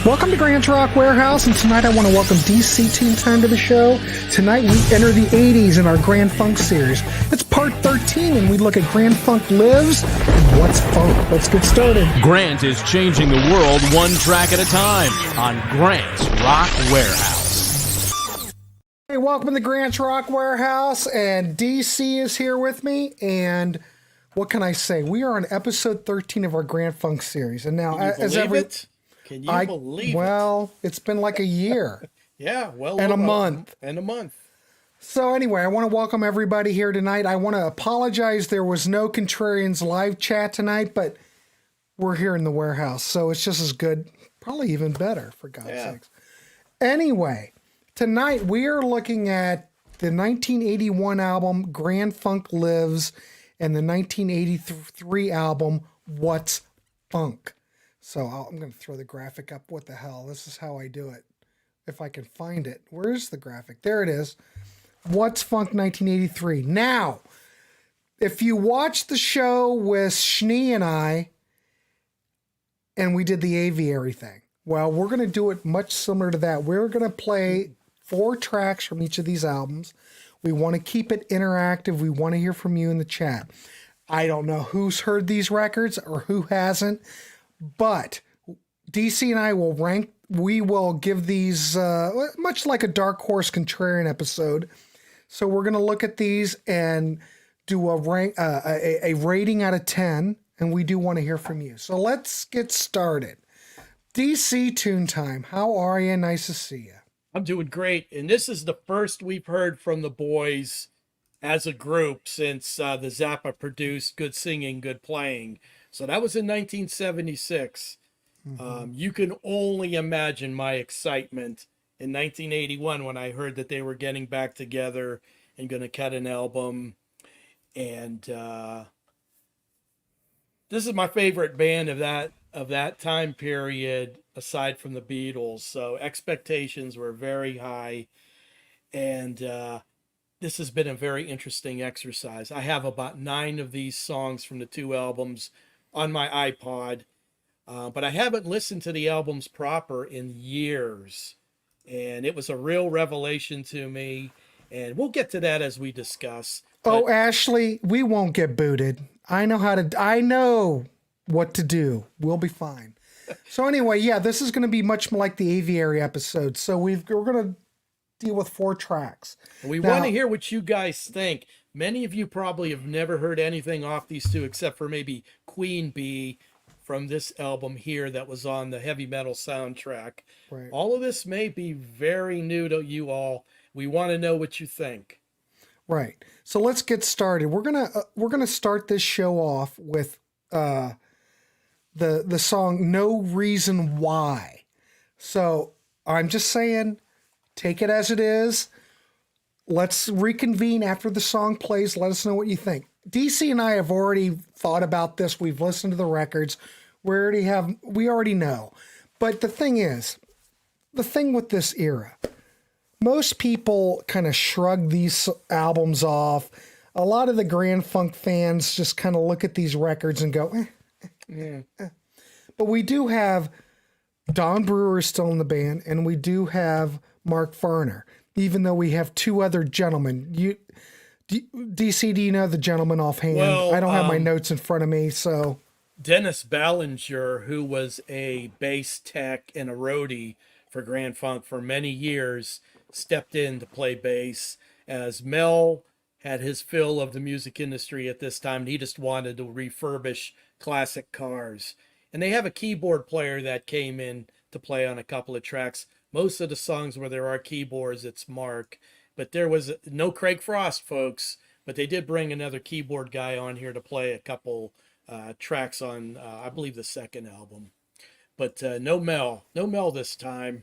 Welcome to Grand Rock Warehouse, and tonight I want to welcome DC Tune Time to the show. Tonight we enter the 80s in our Grand Funk series. It's part 13, and we look at Grand Funk Lives and What's Funk. Let's get started. Grant is changing the world one track at a time on Grant's Rock Warehouse. Hey, welcome to the Grand Rock Warehouse, and DC is here with me, and what can I say? We are on episode 13 of our Grand Funk series, and now Can you believe it? Well, it's been like a year. Yeah, well, and a month. And a month. So anyway, I want to welcome everybody here tonight. I want to apologize. There was no Contrarians live chat tonight, but we're here in the warehouse, so it's just as good, probably even better, for God's sakes. Anyway, tonight we are looking at the 1981 album Grand Funk Lives and the 1983 album What's Funk. So I'm going to throw the graphic up. What the hell? This is how I do it. If I can find it. Where's the graphic? There it is. What's Funk 1983. Now, if you watch the show with Schnee and I, and we did the aviary thing, well, we're going to do it much similar to that. We're going to play 4 tracks from each of these albums. We want to keep it interactive. We want to hear from you in the chat. I don't know who's heard these records or who hasn't. But DC and I will rank, we will give these much like a Dark Horse Contrarian episode. So we're going to look at these and do a rank, a rating out of 10. And we do want to hear from you. So let's get started. DC Tune Time. How are you? Nice to see you. I'm doing great. And this is the first we've heard from the boys as a group since the Zappa produced Good Singing, Good Playing. So that was in 1976. You can only imagine my excitement in 1981 when I heard that they were getting back together and going to cut an album. And this is my favorite band of that time period, aside from the Beatles. So expectations were very high. And this has been a very interesting exercise. I have about 9 of these songs from the 2 albums on my iPod, but I haven't listened to the albums proper in years, and it was a real revelation to me, and we'll get to that as we discuss. Oh, Ashley, we won't get booted. I know what to do. We'll be fine. So anyway, yeah, this is going to be much like the aviary episode. So we're going to deal with 4 tracks. We want to hear what you guys think. Many of you probably have never heard anything off these 2 except for maybe Queen Bee from this album here that was on the heavy metal soundtrack. Right. All of this may be very new to you all. We want to know what you think. Right. So let's get started. We're gonna start this show off with the song "No Reason Why." So I'm just saying, take it as it is. Let's reconvene after the song plays. Let us know what you think. DC and I have already thought about this. We've listened to the records. We already know. But the thing with this era, most people kind of shrug these albums off. A lot of the Grand Funk fans just kind of look at these records and go, But we do have Don Brewer still in the band, and we do have Mark Farner. Even though we have 2 other gentlemen. DC, do you know the gentleman offhand? Well, I don't have my notes in front of me, so. Dennis Ballinger, who was a bass tech and a roadie for Grand Funk for many years, stepped in to play bass as Mel had his fill of the music industry at this time. And he just wanted to refurbish classic cars. And they have a keyboard player that came in to play on a couple of tracks. Most of the songs where there are keyboards, it's Mark. But there was no Craig Frost, folks. But they did bring another keyboard guy on here to play a couple tracks on, I believe, the 2nd album. But no Mel this time.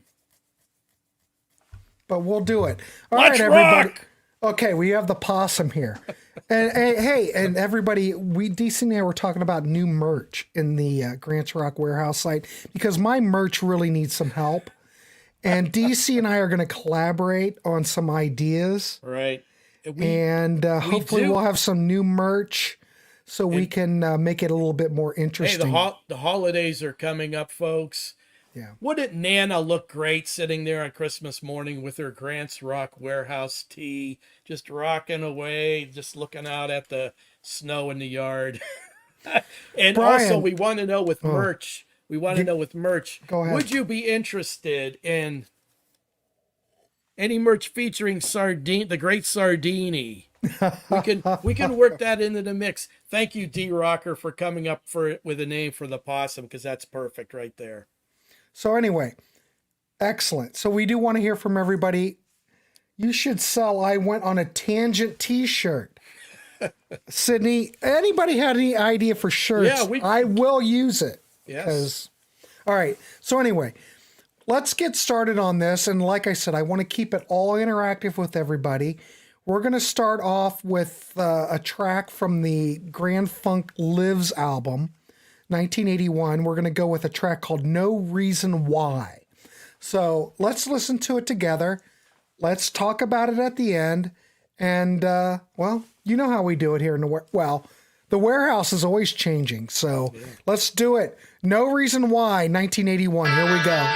But we'll do it. All Let's right, everybody. rock! Okay, we have the possum here. And hey, and everybody, DC and I were talking about new merch in the Grants Rock Warehouse site because my merch really needs some help. And DC and I are going to collaborate on some ideas. Right. Hopefully we'll have some new merch so we can make it a little bit more interesting. Hey, the holidays are coming up, folks. Yeah. Wouldn't Nana look great sitting there on Christmas morning with her Grants Rock Warehouse tea, just rocking away, just looking out at the snow in the yard? And Brian, also, we want to know with merch. We want to know with merch. Go ahead. Would you be interested in any merch featuring the Great Sardini? We can work that into the mix. Thank you, D Rocker, for coming up with a name for the possum, because that's perfect right there. So anyway, excellent. So we do want to hear from everybody. You should sell I Went on a Tangent t-shirt. Sydney, anybody had any idea for shirts? Yeah, I will use it. Yes. All right. So anyway, let's get started on this. And like I said, I want to keep it all interactive with everybody. We're going to start off with a track from the Grand Funk Lives album, 1981. We're going to go with a track called No Reason Why. So let's listen to it together. Let's talk about it at the end. And, well, you know how we do it here in the Warehouse is always changing. So let's do it. No Reason Why, 1981. Here we go.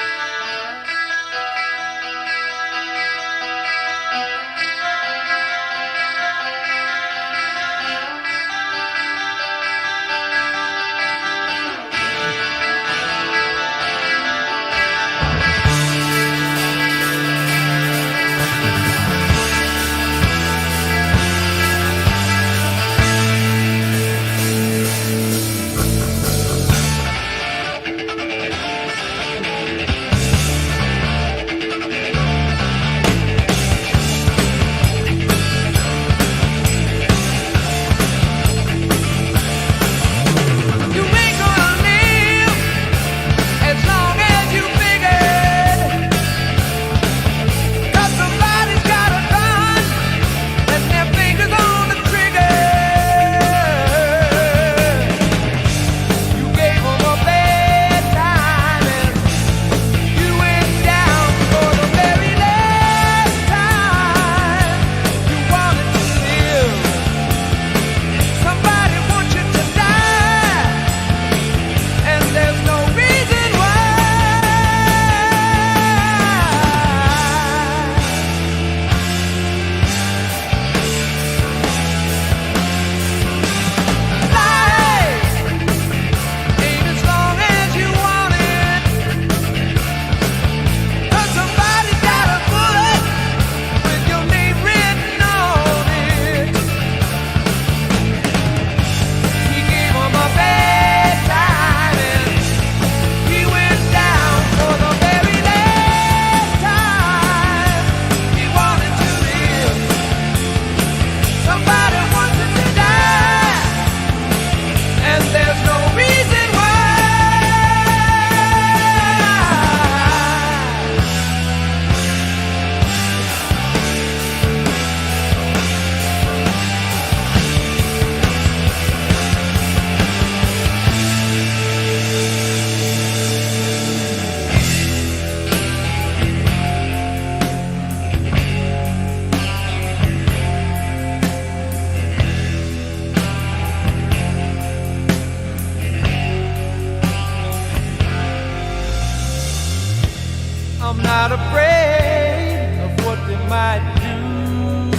I'm not afraid of what they might do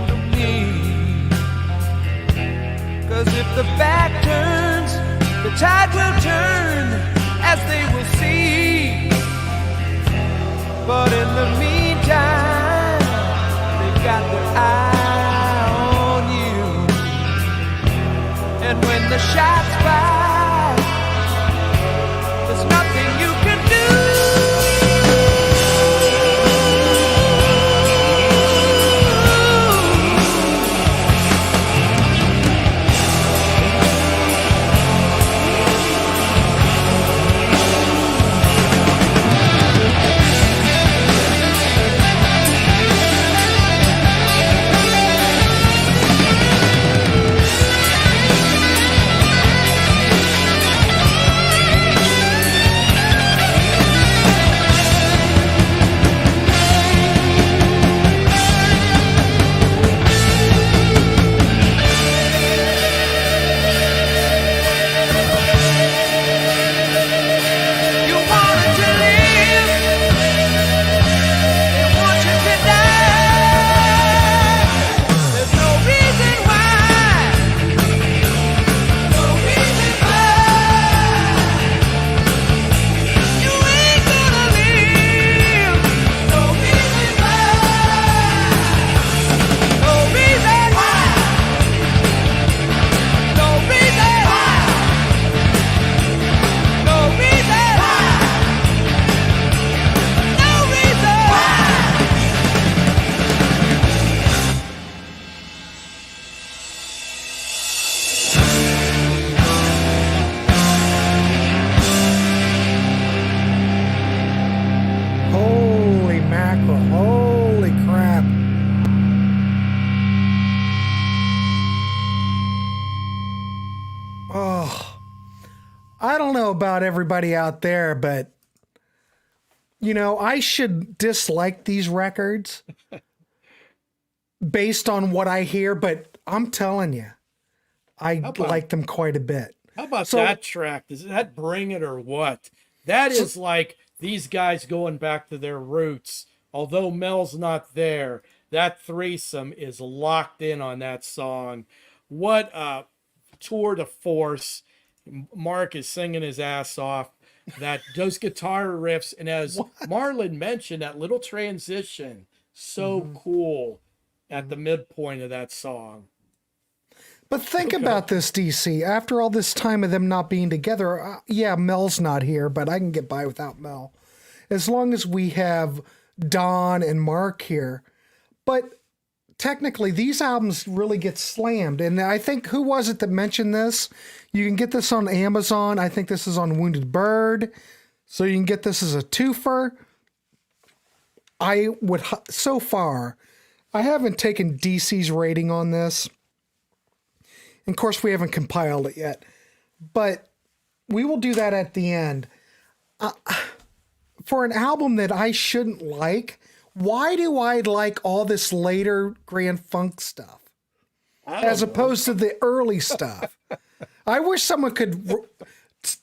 to me. 'Cause if the back turns, the tide will turn, as they will see. But in the meantime, they've got their eye on you. And when the shots fire, there's nothing you can do. about everybody out there, but I should dislike these records based on what I hear, but I'm telling you, I like them quite a bit. How about that track? Does that bring it or what? That is like these guys going back to their roots. Although Mel's not there, that threesome is locked in on that song. What a tour de force. Mark is singing his ass off. Those guitar riffs, and as Marlon mentioned, that little transition, so cool at the midpoint of that song. But think about this, DC. After all this time of them not being together, Mel's not here, but I can get by without Mel. As long as we have Don and Mark here. But technically, these albums really get slammed. And I think, who was it that mentioned this? You can get this on Amazon. I think this is on Wounded Bird. So you can get this as a twofer. So far, I haven't taken DC's rating on this. And of course, we haven't compiled it yet. But we will do that at the end. For an album that I shouldn't like, why do I like all this later Grand Funk stuff as opposed to the early stuff? I wish someone could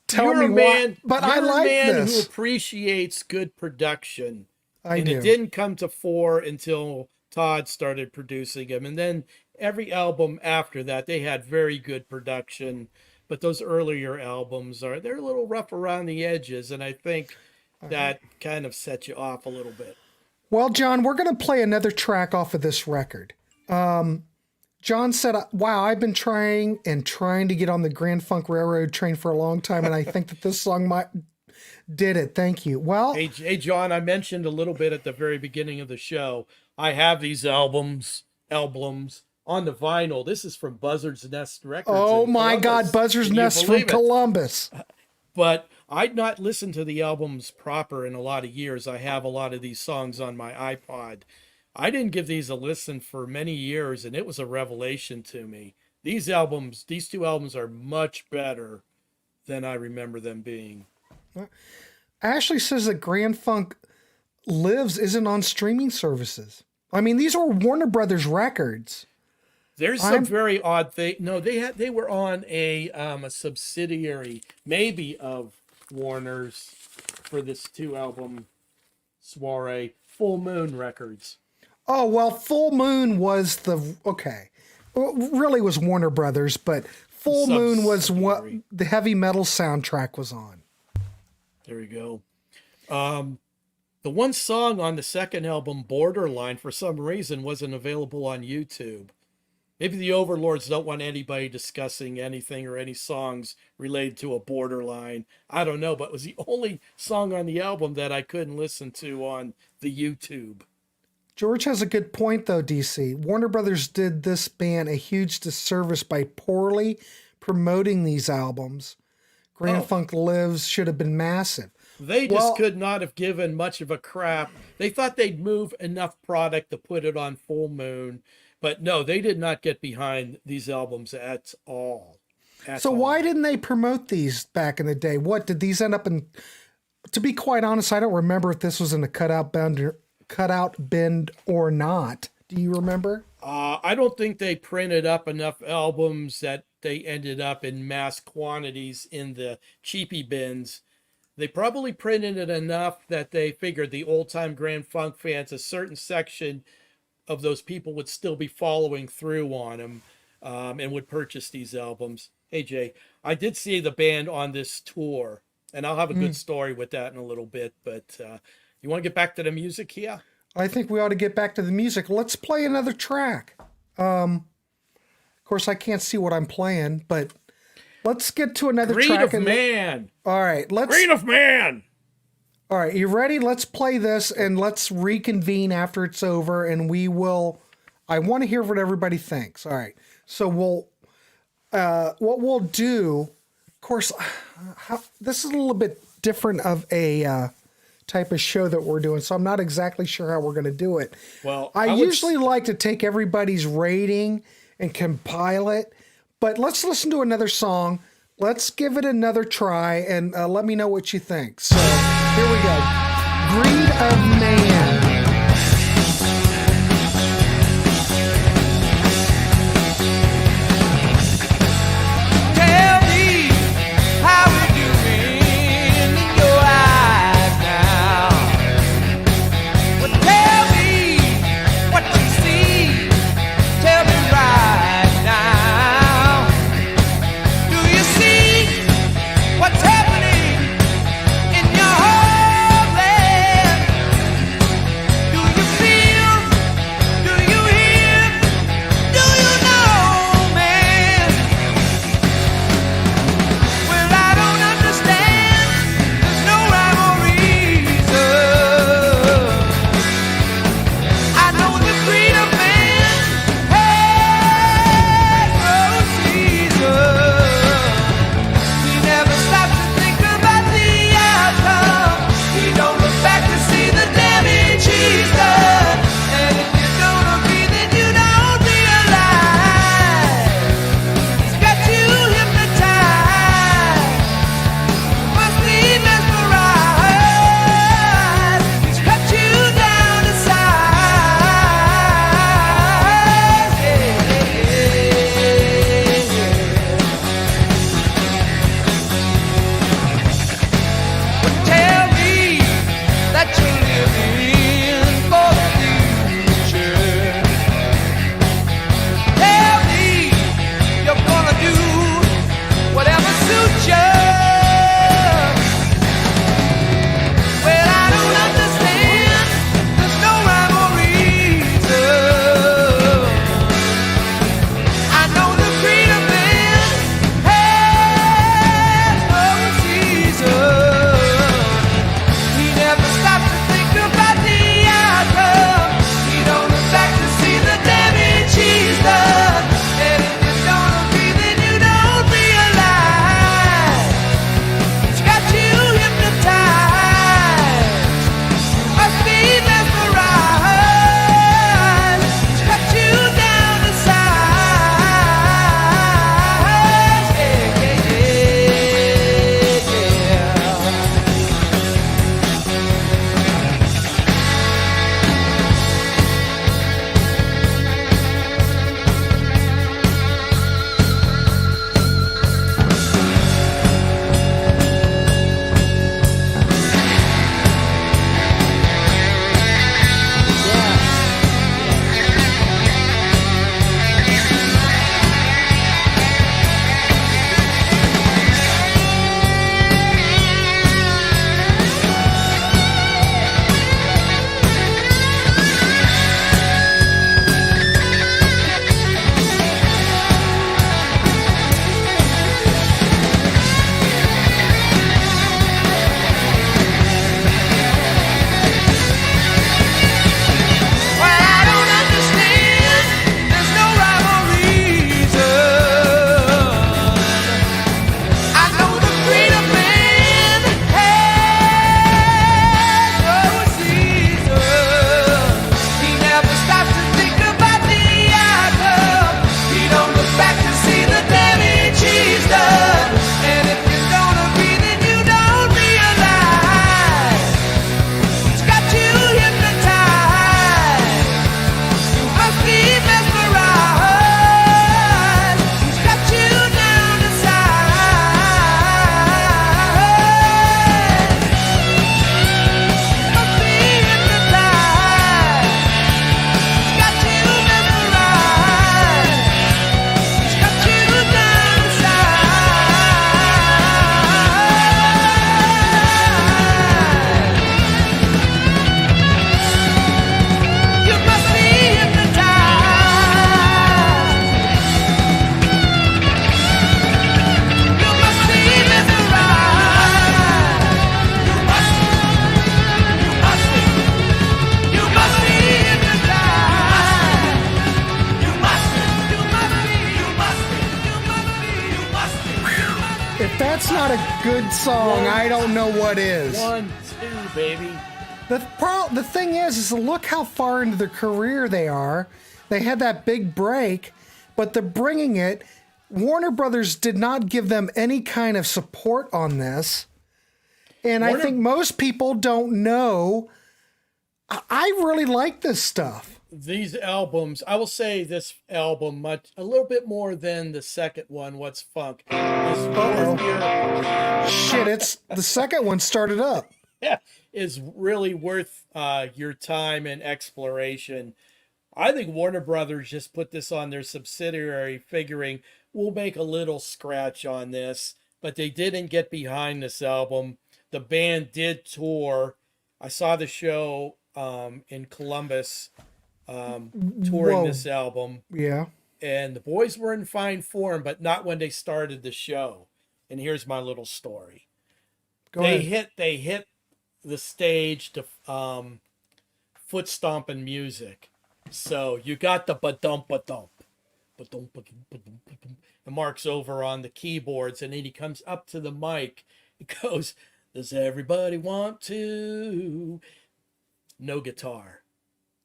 tell me why, but I like this. You're a man who appreciates good production. I do. It didn't come to fore until Todd started producing them. And then every album after that, they had very good production. But those earlier albums they're a little rough around the edges. And I think that kind of set you off a little bit. Well, John, we're going to play another track off of this record. John said, wow, I've been trying to get on the Grand Funk Railroad train for a long time, and I think that this song did it. Thank you. Well, hey, John, I mentioned a little bit at the very beginning of the show. I have these albums on the vinyl. This is from Buzzard's Nest Records. Oh, my God, Buzzard's Nest from Columbus. But I'd not listened to the albums proper in a lot of years. I have a lot of these songs on my iPod. I didn't give these a listen for many years, and it was a revelation to me. These two albums are much better than I remember them being. Ashley says that Grand Funk Lives isn't on streaming services. I mean, these were Warner Brothers records. There's some very odd thing. No, they were on a subsidiary, maybe of Warner's, for this 2-album soiree, Full Moon Records. Oh, well, Full Moon was really was Warner Brothers, but Full Moon was what the heavy metal soundtrack was on. There you go. The one song on the second album, Borderline, for some reason wasn't available on YouTube. Maybe the overlords don't want anybody discussing anything or any songs related to a borderline. I don't know, but it was the only song on the album that I couldn't listen to on the YouTube. George has a good point, though, DC. Warner Brothers did this band a huge disservice by poorly promoting these albums. Grand Funk Lives should have been massive. They just could not have given much of a crap. They thought they'd move enough product to put it on Full Moon. But no, they did not get behind these albums at all. Why didn't they promote these back in the day? What, did these end up in... To be quite honest, I don't remember if this was in a cutout bin or not. Do you remember? I don't think they printed up enough albums that they ended up in mass quantities in the cheapy bins. They probably printed it enough that they figured the old-time Grand Funk fans, a certain section of those people would still be following through on them and would purchase these albums. Hey, Jay, I did see the band on this tour, and I'll have a good story with that in a little bit, but you want to get back to the music here? I think we ought to get back to the music. Let's play another track. Of course, I can't see what I'm playing, but let's get to another track. Green of Man. All right. Green of Man. All right. You ready? Let's play this and let's reconvene after it's over. And I want to hear what everybody thinks. All right. So what we'll do, of course, this is a little bit different of a type of show that we're doing. So I'm not exactly sure how we're going to do it. Well, I usually like to take everybody's rating and compile it, but let's listen to another song. let's give it another try and let me know what you think. So here we go. Greed of Man. Tell me how we're doing in your eyes now. Well, tell me what you see. Tell me right now. Do you see what's happening in your homeland? Do you feel? Do you hear? Do you know, man? Well, I don't understand. There's no rhyme or reason. I know the greed of man has no season. He never stops to think about the outcome. He don't look back to see the damage he's done. And if you don't agree, then you don't realize he's got you hypnotized. You must be mesmerized. He's cut you down to size. Tell me that you're living for the future. Tell me you're gonna do whatever suits you. Well, I don't understand. There's no rhyme or reason. I know the greed of man has no season. He never stops to think about the outcome. He don't look back to see the damage he's done. And if you don't agree, then you don't realize he's got you hypnotized. You must be mesmerized. He's cut you down to size. Yeah, yeah, Well, I don't understand. There's no rhyme or reason. I know the greed of man has no season. He never stops to think about the outcome. He don't look back to see the damage he's done. And if you don't agree, then you don't realize he's got you hypnotized. You must be mesmerized. He's got you down to size. You must be hypnotized. He's got you mesmerized. He's got you down to size. You must be hypnotized. You must be mesmerized. You must be hypnotized. You must be. If that's not a good song, I don't know what is. 1, 2, baby. The thing is look how far into their career they are. They had that big break, but they're bringing it Warner Brothers did not give them any kind of support on this. And I think most people don't know. I really like this stuff. These albums, I will say this album a little bit more than the second one, What's Funk. Shit, it's the second one started up. Yeah, is really worth your time and exploration. I think Warner Brothers just put this on their subsidiary, figuring we'll make a little scratch on this, but they didn't get behind this album. The band did tour. I saw the show in Columbus touring this album. Yeah. And the boys were in fine form, but not when they started the show. And here's my little story. They hit the stage to foot stomping music. So you got the ba-dump, ba-dump. Ba-dump, ba-dump, ba-dump, ba-dump. And Mark's over on the keyboards, and then he comes up to the mic. He goes, "Does everybody want to?" No guitar.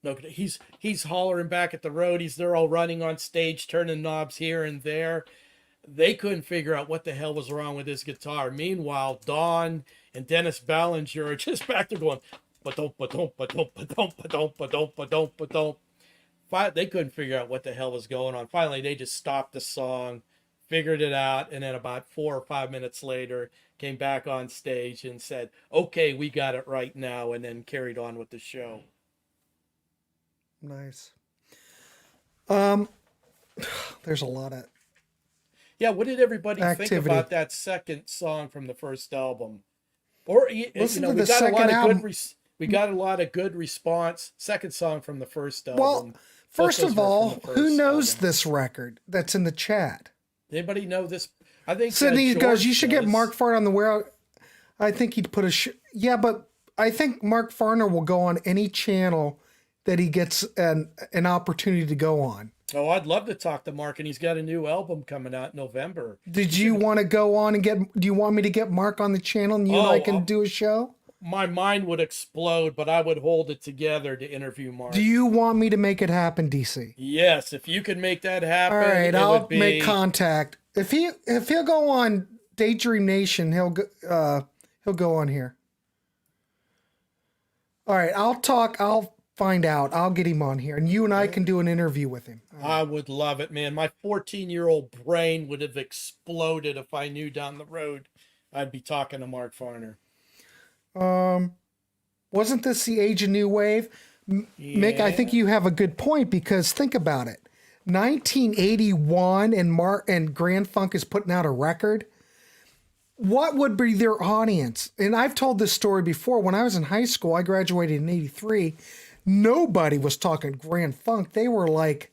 No, he's hollering back at the roadies. They're all running on stage, turning knobs here and there. They couldn't figure out what the hell was wrong with his guitar. Meanwhile, Don and Dennis Ballinger are just back there going, ba-dump, ba-dump, ba-dump, ba-dump, ba-dump, ba-dump, ba-dump, ba-dump. They couldn't figure out what the hell was going on. Finally, they just stopped the song, figured it out, and then about 4 or 5 minutes later, came back on stage and said, "Okay, we got it right now," and then carried on with the show. Nice. There's a lot of what did everybody think about that second song from the first album? Or we got a lot of good response. Second song from the first album. Well, first of all, who knows this record that's in the chat? Anybody know this? I think Sydney goes, "You should get Mark Farner on the Warehouse." I think he'd put but I think Mark Farner will go on any channel that he gets an opportunity to go on. Oh, I'd love to talk to Mark, and he's got a new album coming out in November. Did you want to go on and do you want me to get Mark on the channel and you and I can do a show? My mind would explode, but I would hold it together to interview Mark. Do you want me to make it happen, DC? Yes, if you can make that happen. All right, I'll make contact. If he'll go on Daydream Nation, he'll go on here. All right, I'll find out. I'll get him on here, and you and I can do an interview with him. I would love it, man. My 14-year-old brain would have exploded if I knew down the road I'd be talking to Mark Farner. Wasn't this the age of new wave? Mick, I think you have a good point, because think about it. 1981 and Grand Funk is putting out a record. What would be their audience? And I've told this story before. When I was in high school, I graduated in 83. Nobody was talking Grand Funk. They were like,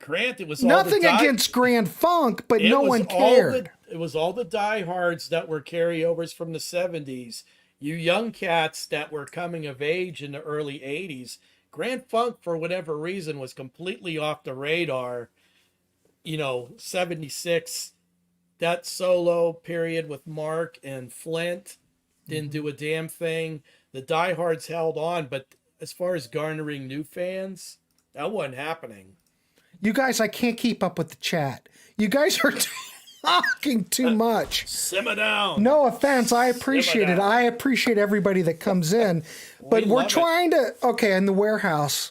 Grant, it was nothing against Grand Funk, but no one cared. It was all the diehards that were carryovers from the 70s. You young cats that were coming of age in the early 80s. Grand Funk, for whatever reason, was completely off the radar. 76, that solo period with Mark and Flint didn't do a damn thing. The diehards held on, but as far as garnering new fans, that wasn't happening. You guys, I can't keep up with the chat. You guys are talking too much. Simmer down. No offense. I appreciate it. I appreciate everybody that comes in. But we're trying to, in the Warehouse,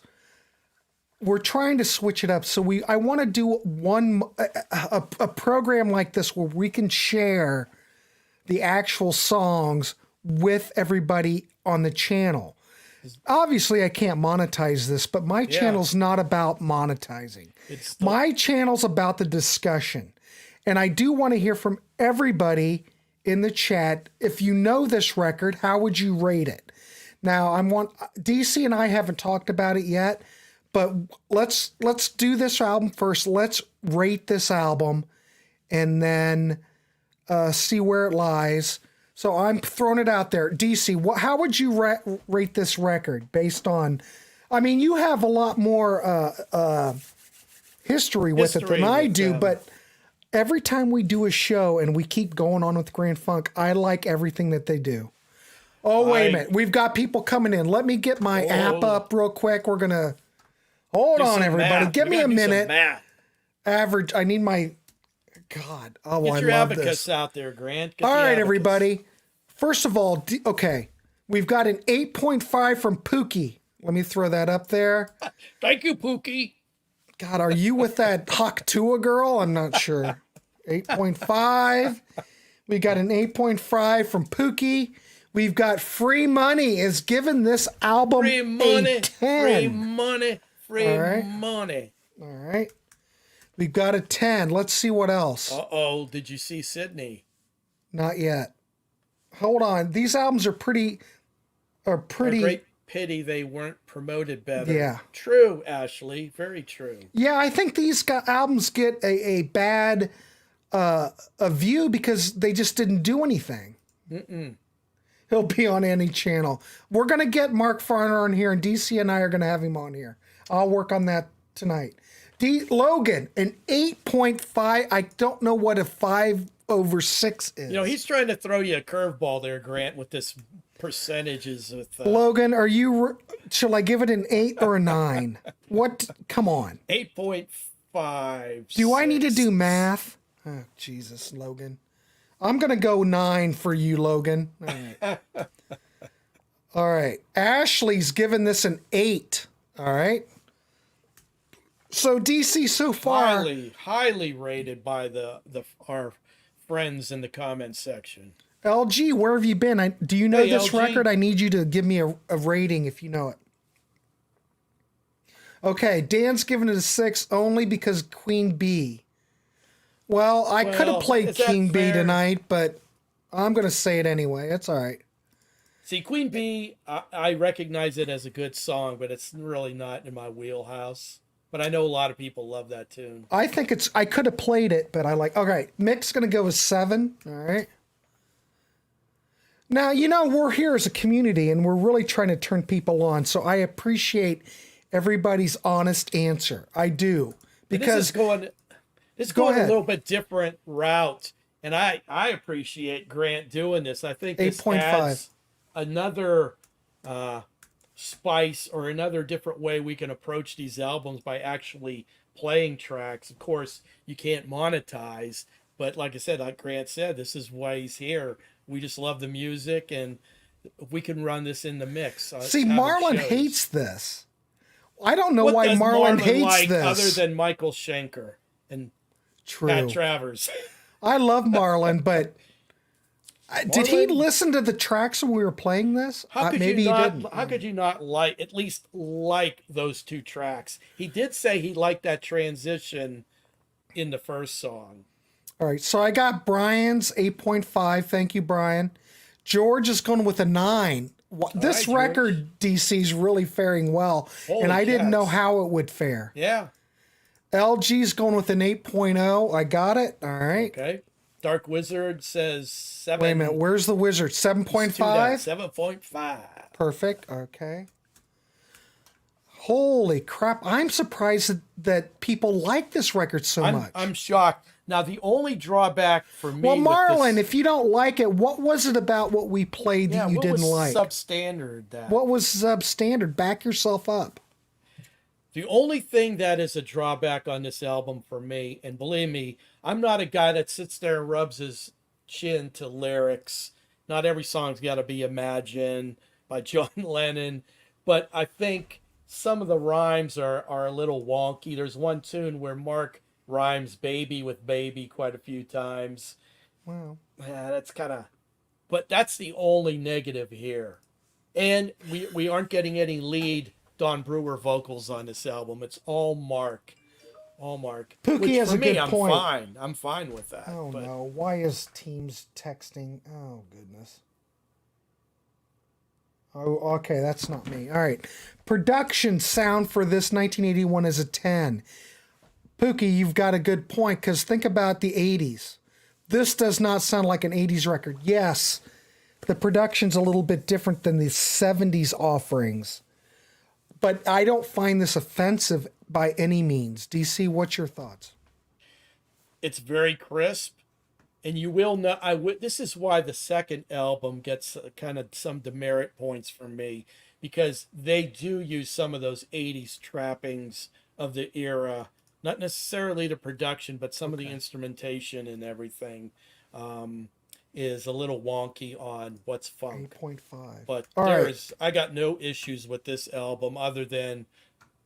we're trying to switch it up. So I want to do a program like this where we can share the actual songs with everybody on the channel. Obviously, I can't monetize this, but my channel's not about monetizing. My channel's about the discussion. And I do want to hear from everybody in the chat. If you know this record, how would you rate it? Now, DC and I haven't talked about it yet, but let's do this album first. Let's rate this album and then see where it lies. So I'm throwing it out there. DC, how would you rate this record based on, you have a lot more history with it than I do, but every time we do a show and we keep going on with Grand Funk, I like everything that they do. Oh, wait a minute. We've got people coming in. Let me get my app up real quick. We're going to, hold on, everybody. Give me a minute. Average. I need my. God. Oh, Get I your love abacus this. out there, Grant. Get All the right, abacus. everybody. First of all, okay. We've got an 8.5 from Pookie. Let me throw that up there. Thank you, Pookie. God, are you with that Haktua girl? I'm not sure. 8.5. We got an 8.5 from Pookie. We've got Free Money is giving this album Free money. a 10. Free money. Free All right. money. All right. We've got a 10. Let's see what else. Uh-oh. Did you see Sydney? Not yet. Hold on. These albums are pretty. A great pity they weren't promoted better. Yeah. True, Ashley. Very true. Yeah, I think these albums get a bad a view because they just didn't do anything. He'll be on any channel. We're going to get Mark Farner on here, and DC and I are going to have him on here. I'll work on that tonight. Logan, an 8.5. I don't know what a 5/6 is. You know, he's trying to throw you a curveball there, Grant, with this percentages with Logan, are you? Shall I give it an 8 or a 9? What? Come on. 8.5. Do I need to do math? Oh, Jesus, Logan. I'm going to go 9 for you, Logan. All right. All right. Ashley's given this an 8. All right. So DC so far. Highly rated by our friends in the comments section. LG, where have you been? Do you know Hey, this LG. record? I need you to give me a rating if you know it. Okay, Dan's giving it a 6 only because Queen Bee. Well, I could have played is that King Bee fair? tonight, but I'm going to say it anyway. It's all right. See, Queen Bee, I recognize it as a good song, but it's really not in my wheelhouse. But I know a lot of people love that tune. I think I could have played it, but I like, okay, Mick's going to go with 7. All right. Now, you know, we're here as a community and we're really trying to turn people on. So I appreciate everybody's honest answer. I do. Because This is Go going a ahead. little bit different route. And I appreciate Grant doing this. I think this 8.5. adds another spice or another different way we can approach these albums by actually playing tracks. Of course, you can't monetize, but like I said, like Grant said, this is why he's here. We just love the music, and if we can run this in the mix. see, how it Marlon shows. hates this. I don't know What why does Marlon hates like this. other than Michael Schenker and True. Pat Travers. I love Marlon, but did he Marlon? listen to the tracks when we were playing this? How could Maybe you he not? didn't. How could you not at least like those two tracks? He did say he liked that transition in the first song. All right, so I got Brian's 8.5. Thank you, Brian. George is going with a 9. This right, record, DC's really faring well, Holy and I didn't know cats. how it would fare. Yeah. LG's going with an 8.0. I got it. All right. Okay. Dark Wizard says 7. Wait a minute. Where's the wizard? 7.5? 7.5. Perfect. Okay. Holy crap. I'm surprised that people like this record so much. I'm shocked. Now, the only drawback for me. Well, with Marlon, this, if you don't like it, what was it about what we played that you what didn't was like? substandard that? What was substandard? Back yourself up. The only thing that is a drawback on this album for me, and believe me, I'm not a guy that sits there and rubs his chin to lyrics. Not every song's got to be Imagine by John Lennon, but I think some of the rhymes are a little wonky. There's one tune where Mark rhymes baby with baby quite a few times. Wow. Yeah, that's kind of, but that's the only negative here. And we aren't getting any lead Don Brewer vocals on this album. It's all Mark. All Mark. Pookie Which has for a me, good I'm point. fine. I'm fine with that. Oh, but no. Why is Teams texting? Oh, goodness. Oh, okay. That's not me. All right. Production sound for this 1981 is a 10. Pookie, you've got a good point, because think about the 80s. This does not sound like an 80s record. Yes, the production's a little bit different than the 70s offerings. But I don't find this offensive by any means. DC, what's your thoughts? it's very crisp. And you will know, this is why the second album gets kind of some demerit points from me, because they do use some of those 80s trappings of the era. not necessarily the production, but some of the instrumentation and everything is a little wonky on what's funk. 8.5. But All I got no issues with this album other than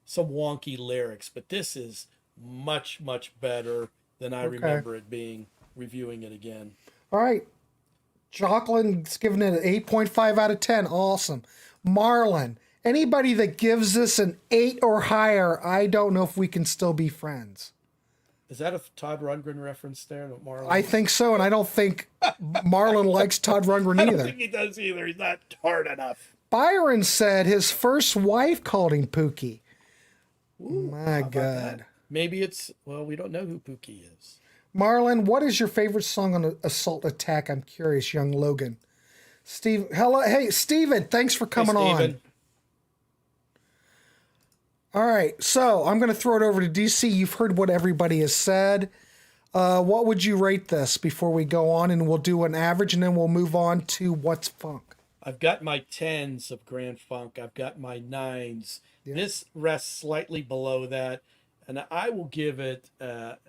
some wonky lyrics. But this is much, much better than I remember it being, reviewing it again. All right. Jocelyn's giving it an 8.5 out of 10. Awesome. Marlon, anybody that gives this an 8 or higher, I don't know if we can still be friends. Is that a Todd Rundgren reference there, Marlon? I think so, and I don't think Marlon likes Todd Rundgren I either. don't think he does either. He's not hard enough. Byron said his first wife called him Pookie. Ooh, My God. that? Maybe it's, well, we don't know who Pookie is. Marlon, what is your favorite song on Assault Attack? I'm curious, young Logan. Steve, hello. Hey, Steven, thanks for coming on. All right, so I'm going to throw it over to DC. You've heard what everybody has said. What would you rate this before we go on? And we'll do an average, and then we'll move on to what's funk. I've got my 10s of Grand Funk. I've got my 9s. Yeah. This rests slightly below that. And I will give it,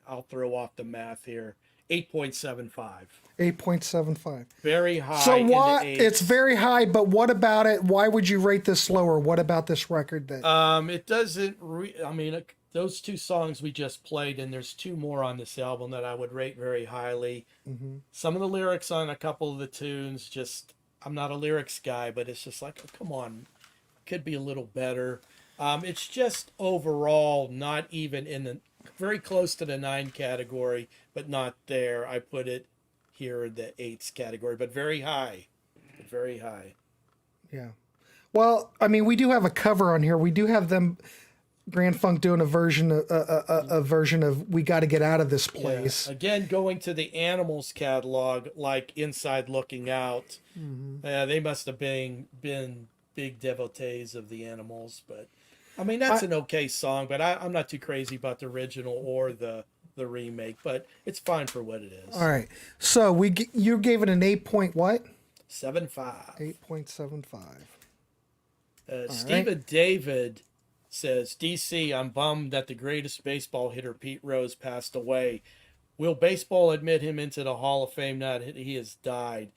I'll throw off the math here, 8.75. 8.75. Very high. So why it's very high, but what about it? Why would you rate this lower? What about this record that it doesn't those two songs we just played, and there's two more on this album that I would rate very highly. Mm-hmm. Some of the lyrics on a couple of the tunes, just I'm not a lyrics guy, but it's just like, oh, come on, could be a little better. It's just overall not even in the very close to the 9 category, but not there. I put it here in the 8s category, but very high. Very high. Yeah. Well, I mean, we do have a cover on here. We do have them, Grand Funk, doing a version of "We Got to Get Out of This Place." Yeah. Again, going to the Animals catalog, like Inside Looking Out. Mm-hmm. They must have been big devotees of the Animals, but I mean that's an okay song. But I'm not too crazy about the original or the remake, but it's fine for what it is. All right. So you gave it an 8.75. 8.75. Stephen David says, DC, I'm bummed that the greatest baseball hitter, Pete Rose, passed away. Will baseball admit him into the Hall of Fame now that he has died?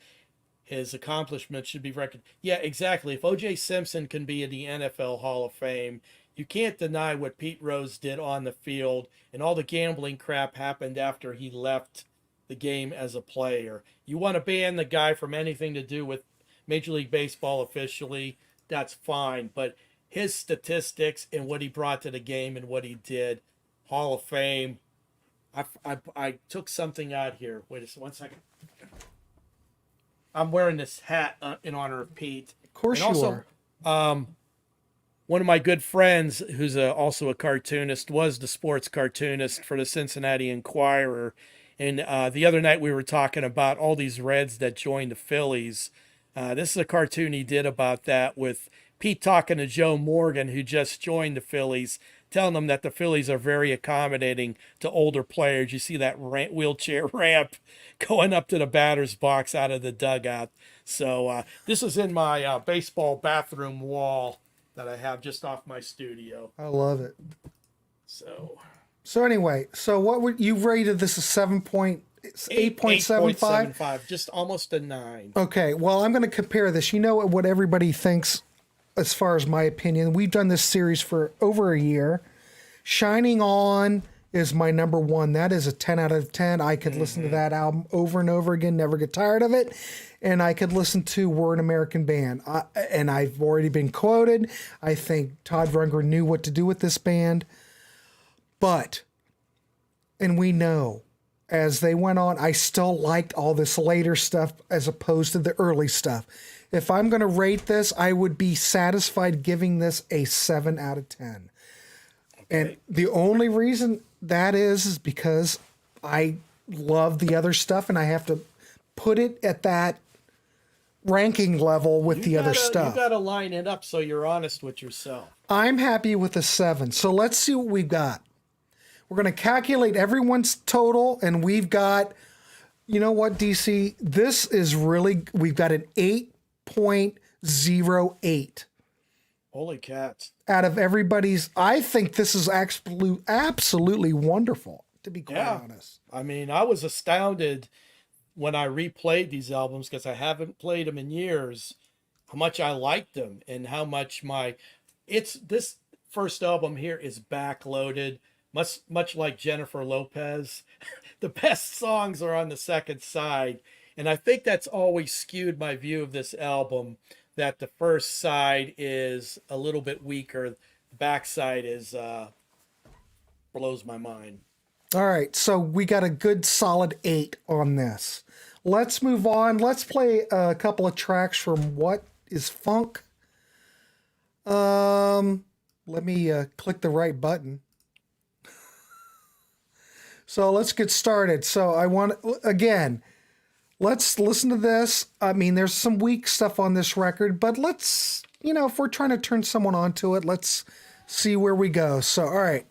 His accomplishments should be recognized. Yeah, exactly. If O.J. Simpson can be in the NFL Hall of Fame, you can't deny what Pete Rose did on the field, and all the gambling crap happened after he left the game as a player. You want to ban the guy from anything to do with Major League Baseball officially, that's fine, but his statistics and what he brought to the game and what he did, Hall of Fame. I took something out here. Wait one second. I'm wearing this hat in honor of Pete. Of course and you are. One of my good friends, who's also a cartoonist, was the sports cartoonist for the Cincinnati Enquirer. And the other night we were talking about all these Reds that joined the Phillies. This is a cartoon he did about that, with Pete talking to Joe Morgan, who just joined the Phillies, telling them that the Phillies are very accommodating to older players. You see that wheelchair ramp going up to the batter's box out of the dugout. So this is in my baseball bathroom wall that I have just off my studio. I love it. So anyway, so what would you rated this as 8.75? Just almost a 9. Okay, well, I'm going to compare this. You know what everybody thinks as far as my opinion. We've done this series for over a year. Shining On is my number 1. That is a 10 out of 10. I could listen to that album over and over again, never get tired of it. And I could listen to We're an American Band. And I've already been quoted. I think Todd Rundgren knew what to do with this band. But, and we know, as they went on, I still liked all this later stuff as opposed to the early stuff. If I'm going to rate this, I would be satisfied giving this a 7 out of 10. Okay. And the only reason that is because I love the other stuff and I have to put it at that ranking level with the other stuff. You got to line it up so you're honest with yourself. I'm happy with a 7. So let's see what we've got. We're going to calculate everyone's total, and we've got, you know what, DC? This is really, we've got an 8.08. Holy cats. Out of everybody's, I think this is absolutely wonderful, to be quite honest. I mean, I was astounded when I replayed these albums, because I haven't played them in years, how much I liked them and how much this first album here is backloaded, much like Jennifer Lopez. The best songs are on the second side. And I think that's always skewed my view of this album, that the first side is a little bit weaker. The back side is blows my mind. All right, so we got a good solid 8 on this. Let's move on. Let's play a couple of tracks from What is Funk. Let me click the right button. So let's get started. So let's listen to this. I mean, there's some weak stuff on this record, but let's, if we're trying to turn someone onto it, let's see where we go. So, all right.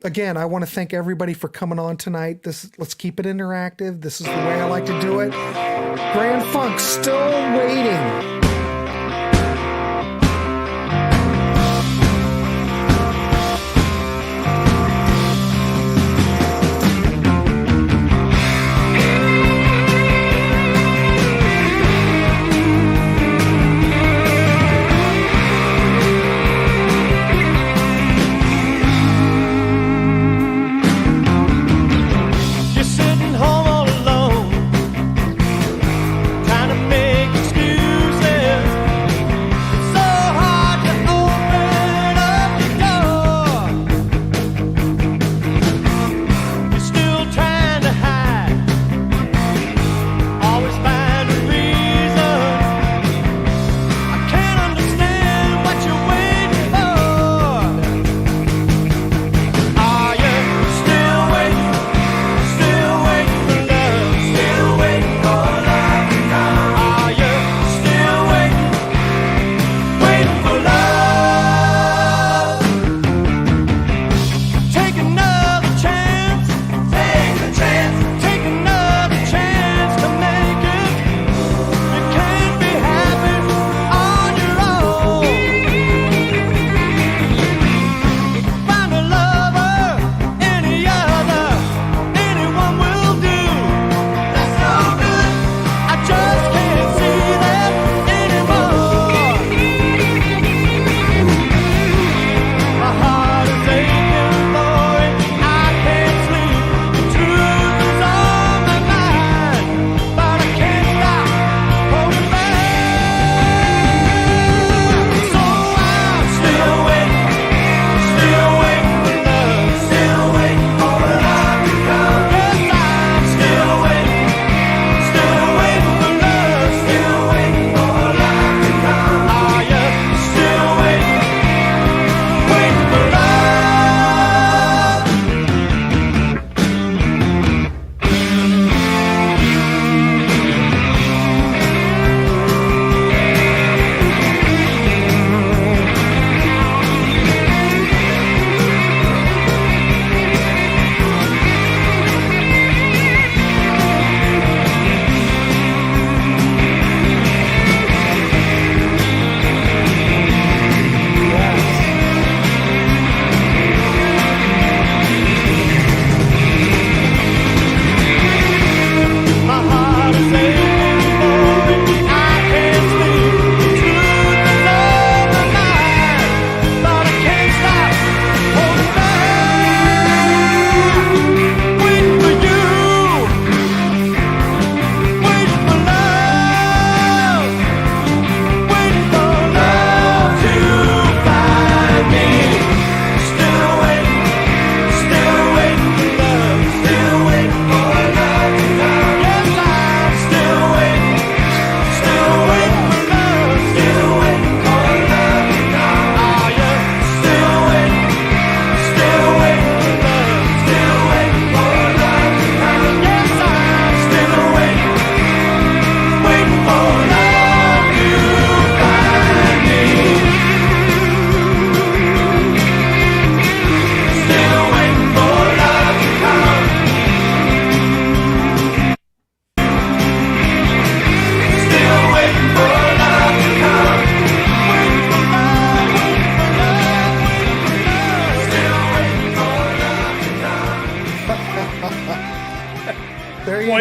Again, I want to thank everybody for coming on tonight. Let's keep it interactive. This is the way I like to do it. Grand Funk, Still Waiting. Home all alone, trying to make excuses.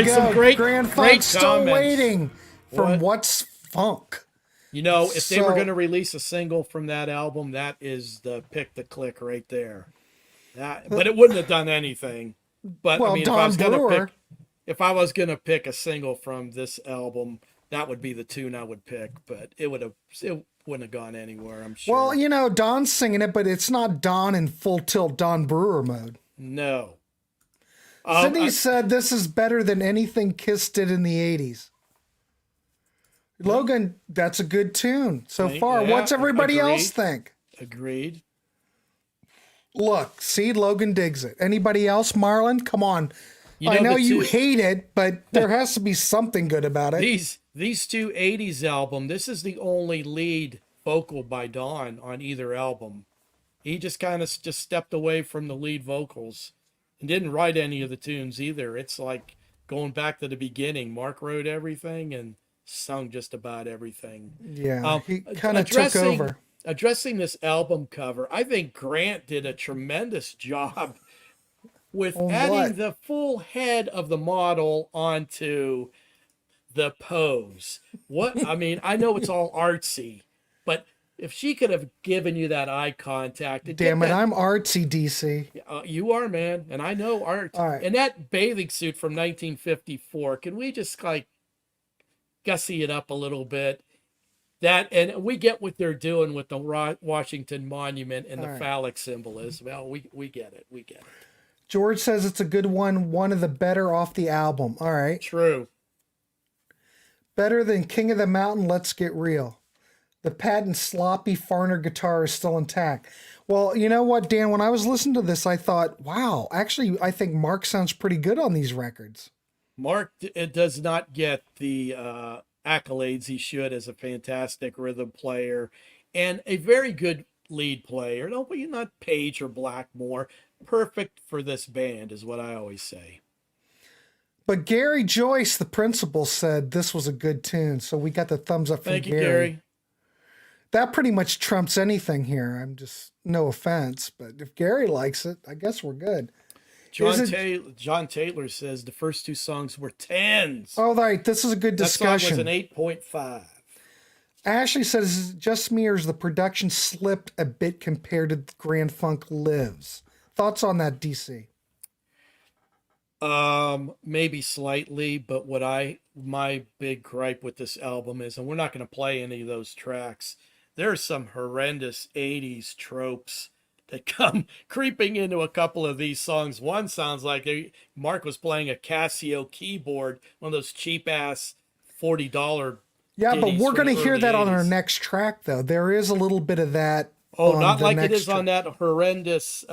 boy, go. some great, Grand great Funk's still comments. waiting from What? What's Funk. You know, if they were So- going to release a single from that album, that is the pick the click right there. But it wouldn't have done anything. But Well, I mean, Don Brewer. if I was going to pick a single from this album, that would be the tune I would pick. But it wouldn't have gone anywhere, I'm sure. Well, you know, Don's singing it, but it's not Don in full tilt Don Brewer mode. No. Sydney said this is better than anything Kiss did in the 80s. Logan, that's a good tune so far. Yeah, What's everybody else think? Agreed. Look, see, Logan digs it. Anybody else, Marlon? Come on. I know the you two- hate it, but there has to be something good about it. These two 80s album, this is the only lead vocal by Don on either album. He just kind of just stepped away from the lead vocals and didn't write any of the tunes either. It's like going back to the beginning. Mark wrote everything and sung just about everything. Yeah, he kind of took over. Addressing this album cover, I think Grant did a tremendous job with adding the full head of the model onto the pose. I mean, I know it's all artsy, but if she could have given you that eye contact. Damn it, I'm artsy, DC. You are, man, and I know art. All right. And that bathing suit from 1954, can we just like gussy it up a little bit? And we get what they're doing with the Washington Monument and the phallic symbolism. Well, we get it. We get it. George says it's a good one of the better off the album. All right. True. Better than King of the Mountain, Let's Get Real. The patent sloppy Farner guitar is still intact. Well, you know what, Dan? When I was listening to this, I thought, wow, actually, I think Mark sounds pretty good on these records. Mark does not get the accolades he should as a fantastic rhythm player and a very good lead player. No, but you're not Page or Blackmore. Perfect for this band is what I always say. But Gary Joyce, the principal, said this was a good tune, so we got the thumbs up from Thank you, Gary. That pretty much trumps anything here. I'm just, no offense, but if Gary likes it, I guess we're good. John Taylor says the first two songs were 10s. Oh, right. This is a good discussion. That song was an 8.5. Ashley says, is it just me or is the production slipped a bit compared to Grand Funk Lives? Thoughts on that, DC? Maybe slightly, but my big gripe with this album is, and we're not going to play any of those tracks, there are some horrendous 80s tropes that come creeping into a couple of these songs. One sounds like Mark was playing a Casio keyboard, one of those cheap ass $40. Yeah, but ditties we're from going the to hear early that on our 80s. next track, though. There is a little bit of that. Oh, not the like it next is on that horrendous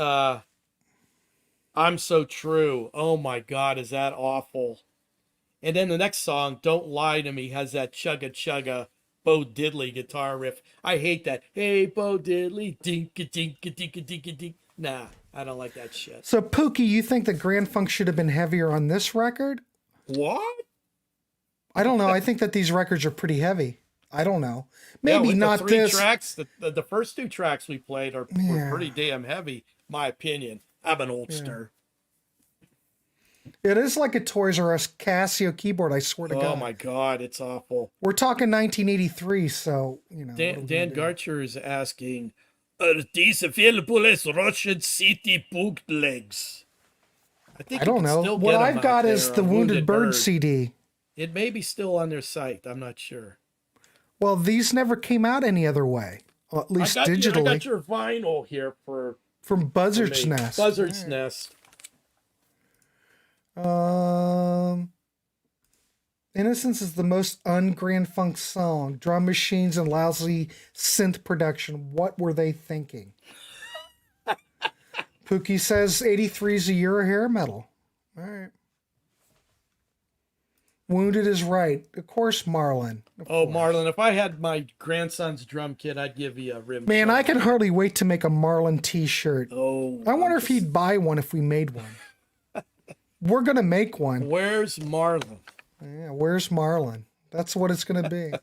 I'm So True. Oh my God, is that awful? And then the next song, Don't Lie to Me, has that chugga chugga Bo Diddley guitar riff. I hate that. Hey, Bo Diddley, dinka dinka dinka dinka dink. Nah, I don't like that shit. So, Pookie, you think that Grand Funk should have been heavier on this record? What? I don't know. I think that these records are pretty heavy. I don't know. Maybe with not the three this. tracks. The first two tracks we played were pretty damn heavy, my opinion. I'm an oldster. It is like a Toys R Us Casio keyboard, I swear to God. Oh my God, it's awful. We're talking 1983, so, you know. Dan Garcher is asking, are these available as Russian City bootlegs? I don't know. What I've got is the Wounded Bird CD. It may be still on their site. I'm not sure. Well, these never came out any other way, at least digitally. I got your vinyl here from Buzzard's Nest. Buzzard's Nest. Innocence is the most un-Grand Funk song. Drum machines and lousy synth production. What were they thinking? Pookie says 83 is a year of hair metal. All right. Wounded is right. Of course, Marlon. Marlon, if I had my grandson's drum kit, I'd give you a rim. Man, I can hardly wait to make a Marlon t-shirt. Oh, I wonder if he'd buy one if we made one. We're going to make one. Where's Marlon? Yeah, where's Marlon? That's what it's going to be.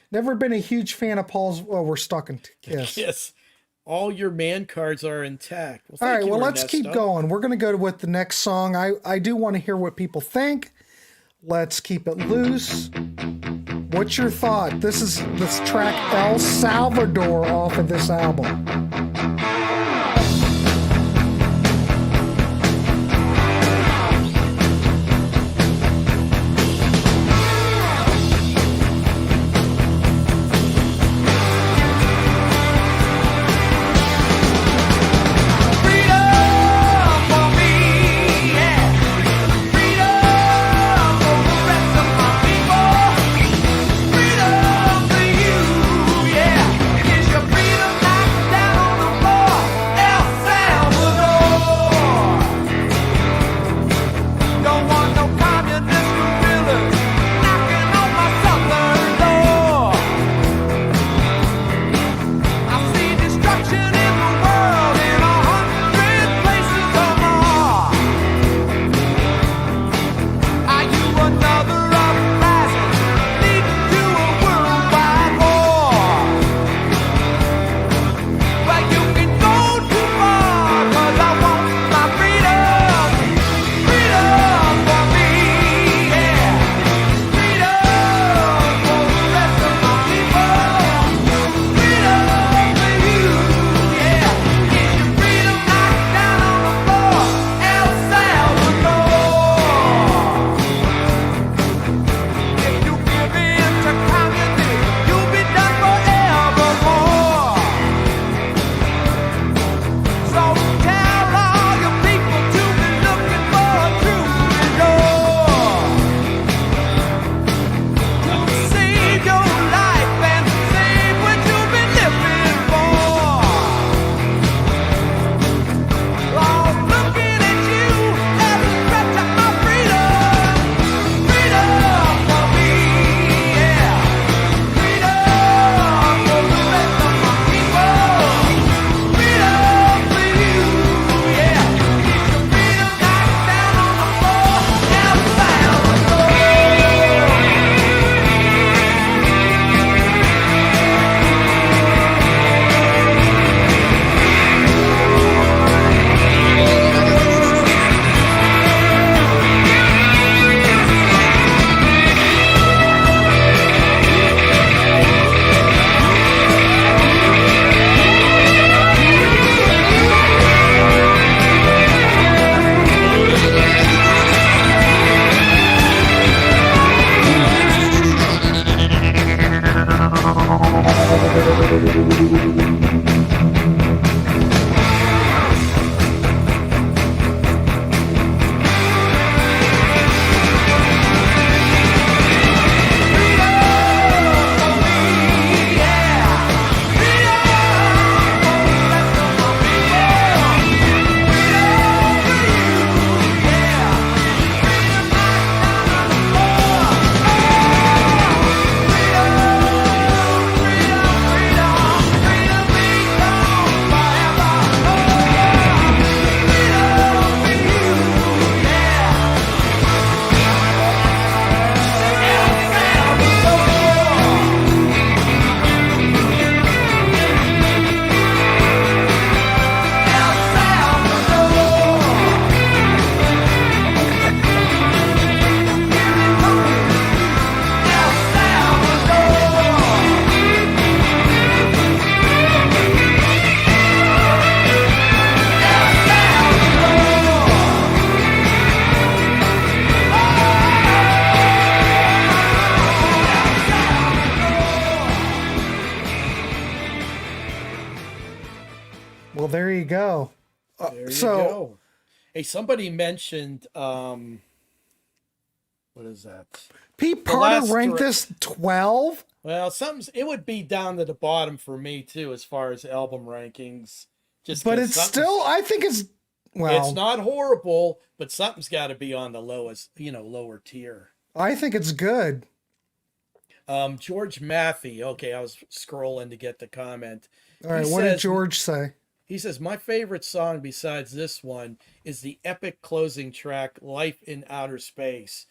Never been a huge fan of Paul's. Well, we're stuck in Kiss. Yes. All your man cards are intact. All right, well, let's keep going. We're going to go with the next song. I do want to hear what people think. Let's Keep It Loose. What's your thought? This is this track El Salvador off of this album. Well, there you go. There you go. Hey, somebody mentioned, what is that? Pete Parter ranked this 12? Well, it would be down to the bottom for me, too, as far as album rankings. But it's still, I think it's, well. It's not horrible, but something's got to be on the lowest, lower tier. I think it's good. George Matthew. Okay, I was scrolling to get the comment. All right, what did George say? He says, my favorite song besides this one is the epic closing track, Life in Outer Space.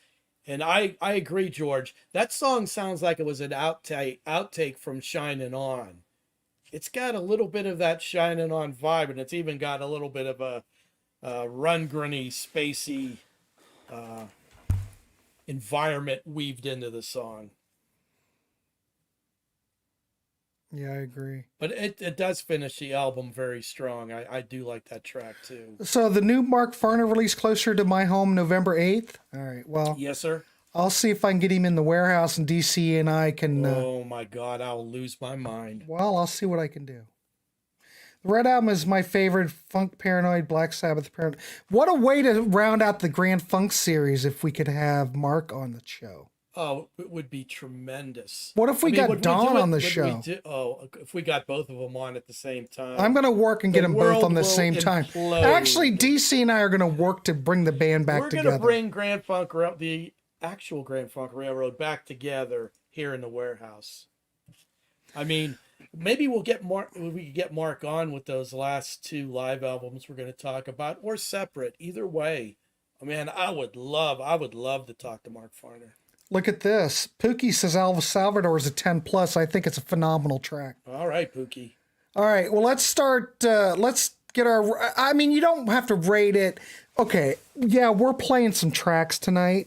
And I agree, George. That song sounds like it was an outtake from Shining On. It's got a little bit of that Shining On vibe, and it's even got a little bit of a Rundgren-y, spacey environment weaved into the song. Yeah, I agree. But it does finish the album very strong. I do like that track too. So the new Mark Farner release Closer to My Home November 8th. All right, well, Yes, sir. I'll see if I can get him in the warehouse, and DC and I can... Oh my God, I'll lose my mind. well, I'll see what I can do. The Red Album is my favorite. Funk Paranoid, Black Sabbath Paranoid. What a way to round out the Grand Funk series if we could have Mark on the show. Oh, it would be tremendous. What if we got would we Don do it- on the would we show? if we got both of them on at the same time. I'm going to work and get The them both on world the will same time. implode. Actually, DC and I are going to work to bring the band back We're together. going to bring the actual Grand Funk Railroad back together here in the warehouse. I mean, maybe we could get Mark on with those last 2 live albums we're going to talk about, or separate. Either way, man, I would love to talk to Mark Farner. Look at this. Pookie says Alva Salvador is a 10 plus. I think it's a phenomenal track. All right, Pookie. All right. Well, let's start. Let's get our. I mean, you don't have to rate it. Okay. Yeah, we're playing some tracks tonight,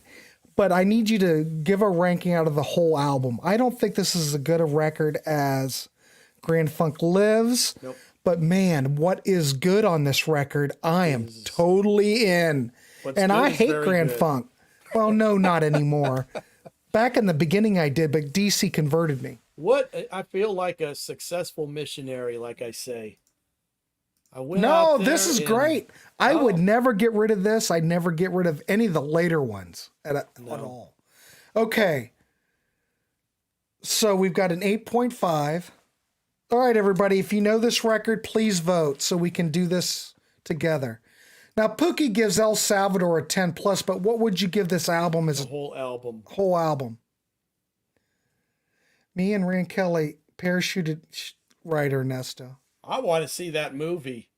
but I need you to give a ranking out of the whole album. I don't think this is as good a record as Grand Funk Lives. Nope. But man, what is good on this record? I am totally in. What's And good I is hate very Grand good. Funk. Well, no, not anymore. Back in the beginning I did, but DC converted me. I feel like a successful missionary, like I say. I went No, out there this is and- great. I would Oh. never get rid of this. I'd never get rid of any of the later ones at all. Okay. So we've got an 8.5. All right, everybody. If you know this record, please vote so we can do this together. Now, Pookie gives El Salvador a 10 plus, but what would you give this album as The a whole album. whole album? Me and Rand Kelly parachuted right, Ernesto. I want to see that movie.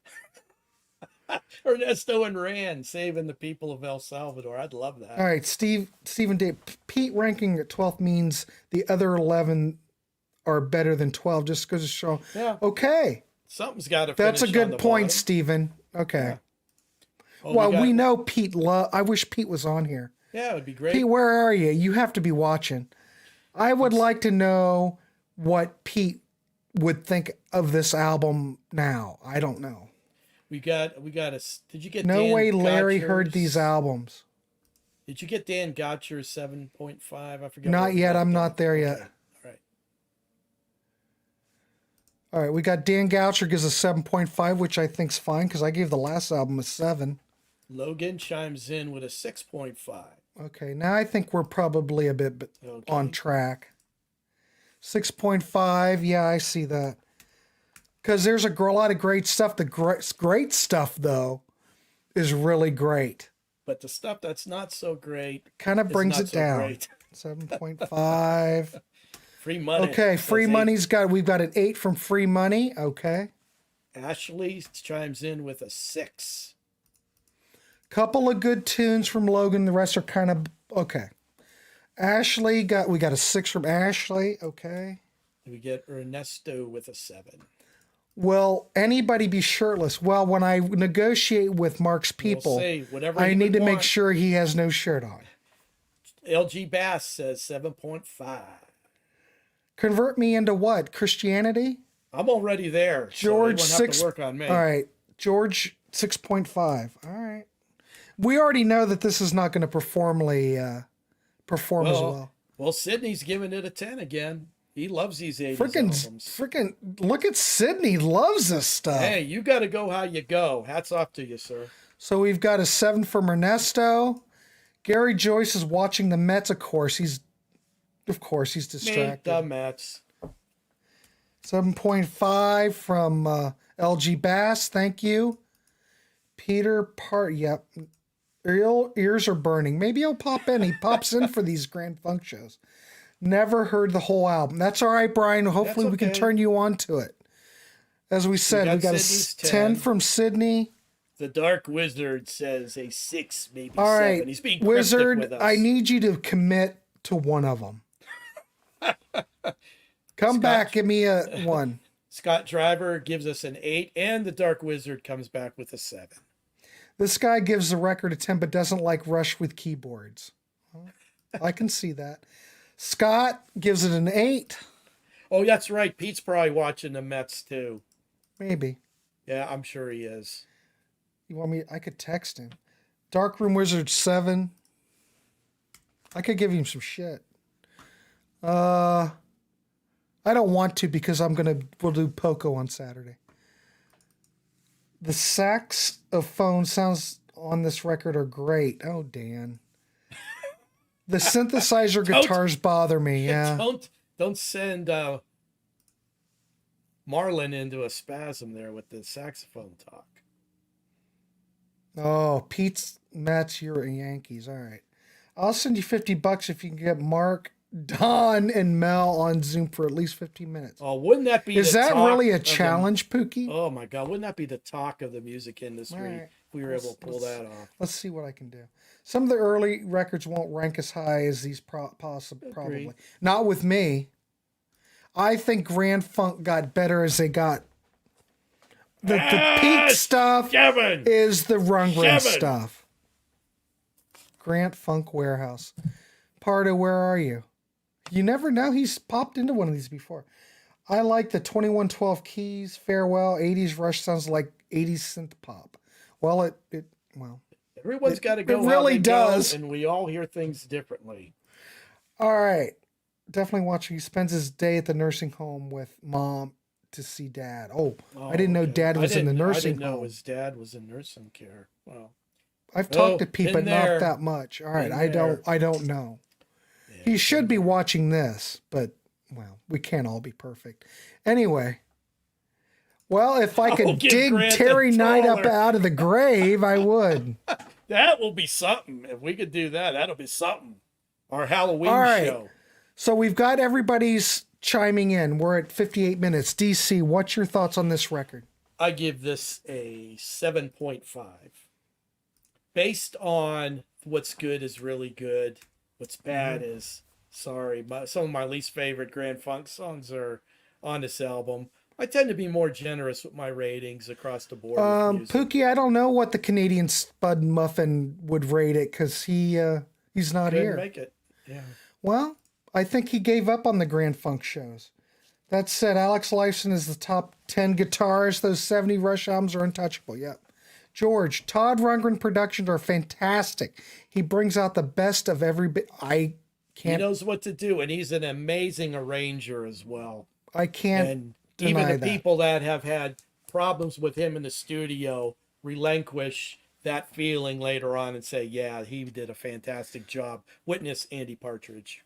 Ernesto and Rand saving the people of El Salvador. I'd love that. All right, Stephen Dave. Pete ranking at 12th means the other 11 are better than 12 just because it's show. Yeah. Okay. Something's got to That's a finish on good the point, bottom. Stephen. Okay. Oh, well, got- we know Pete. I wish Pete was on here. Yeah, it would be great. Pete, where are you? You have to be watching. I would like to know what Pete would think of this album now. I don't know. we got a. Did you get No Dan way Larry Gotcher's- heard these albums. Did you get Dan Gotcher's 7.5? I forget. Not what yet. it I'm was. not there yet. Okay. All right. All right, we got Dan Goucher gives a 7.5, which I think's fine because I gave the last album a 7. Logan chimes in with a 6.5. Okay, now I think we're probably a bit Okay. on track. 6.5, yeah, I see that. Because there's a lot of great stuff. The great stuff, though, is really great. But the stuff that's not so great Kind of is brings not it so down. great. 7.5. Free money. Okay, Free says Money's we've got an 8 from Free Money. Okay. 8. Ashley chimes in with a 6. Couple of good tunes from Logan. The rest are kind of okay. We got a 6 from Ashley. Okay. We get Ernesto with a 7. Will anybody be shirtless? Well, when I negotiate with Mark's people, We'll see. Whatever I he need would to make want. sure he has no shirt on. LG Bass says 7.5. Convert me into what? Christianity? I'm already there. George, so you won't have 6. to work on me. All right. George, 6.5. All right. We already know that this is not going to perform as well. Well, Sydney's giving it a 10 again. He loves these 80s albums. Freaking look at Sydney. Loves this stuff. Hey, you got to go how you go. Hats off to you, sir. So we've got a 7 from Ernesto. Gary Joyce is watching the Mets, of course. He's distracted. Meet the Mets. 7.5 from LG Bass. Thank you. Peter Part. Yep. Ears are burning. Maybe he'll pop in. He pops in for these Grand Funk shows. Never heard the whole album. That's all right, Brian. Hopefully we can okay. turn you on to it. As we said, we got a Sydney's 10 from Sydney. The Dark Wizard says a 6, maybe All 7. right, He's being cryptic Wizard, with us. I need you to commit to one of them. Come back, give me a 1. Scott Driver gives us an 8, and the Dark Wizard comes back with a 7. This guy gives the record a 10, but doesn't like Rush with keyboards. I can see that. Scott gives it an 8. Oh, that's right. Pete's probably watching the Mets too. Maybe. Yeah, I'm sure he is. You want me? I could text him. Darkroom Wizard 7. I could give him some shit. I don't want to because we'll do Poco on Saturday. The saxophone sounds on this record are great. Oh, Dan. The synthesizer guitars bother me. Yeah. Don't send Marlon into a spasm there with the saxophone talk. Oh, Pete's Mets, you're Yankees. All right. I'll send you $50 if you can get Mark, Don, and Mel on Zoom for at least 15 minutes. Oh, wouldn't that be Is that really a challenge, Pookie? Oh my God, wouldn't that be the talk of the music industry Right. if we were able to pull that off? Let's see what I can do. Some of the early records won't rank as high as these probably. Not with me. I think Grand Funk got better as they got. The peak stuff Kevin! is the Rundgren Kevin! stuff. Grant Funk Warehouse. Pardo, where are you? You never know. He's popped into one of these before. I like the 2112 keys. Farewell. 80s Rush sounds like 80s synth pop. Well, Everyone's got to go. It really does. And we all hear things differently. All right. Definitely watching. He spends his day at the nursing home with mom to see dad. Oh, I didn't know okay. dad was in the nursing I didn't know home. his dad was in nursing care. Well, I've talked to Pete, been but there. not that much. All right. Been I don't know. Yeah, He should be watching this, but well, we can't all be perfect. Anyway. Well, if I could give dig Grant a Terry Knight up taller. out of the grave, I would. that will be something. If we could do that, that'll be something. Our Halloween All right. show. So we've got everybody's chiming in. We're at 58 minutes. DC, what's your thoughts on this record? I give this a 7.5. Based on what's good is really good. What's bad is sorry. Some of my least favorite Grand Funk songs are on this album. I tend to be more generous with my ratings across the board. With music. Pookie, I don't know what the Canadian Spud Muffin would rate it because he's not Couldn't here. make it. Yeah. Well, I think he gave up on the Grand Funk shows. That said, Alex Lifeson is the top 10 guitarist. Those 70 Rush albums are untouchable. Yep. George, Todd Rundgren productions are fantastic. He brings out the best of every bit. He knows what to do, and he's an amazing arranger as well. I can't And deny even the that. people that have had problems with him in the studio relinquish that feeling later on and say, yeah, he did a fantastic job. Witness Andy Partridge.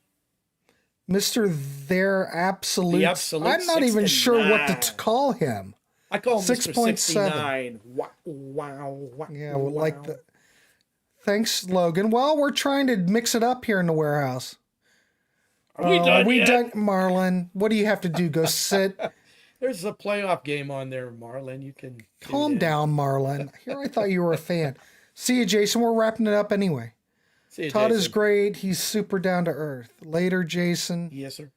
Mr. Their Absolute. The Absolute I'm not even sure what to 69. call him. I call him 6.7. Mr. 69. Wow, wow. Yeah, well, like the. Thanks, Logan. Well, we're trying to mix it up here in the warehouse. Are we done we yet? done, Marlon? What do you have to do? Go sit. There's a playoff game on there, Marlon. You can Calm down, Marlon. Here, I thought you were a fan. See you, Jason. We're wrapping it up anyway. See you, Todd is Jason. great. He's super down to earth. Later, Jason. Yes, sir.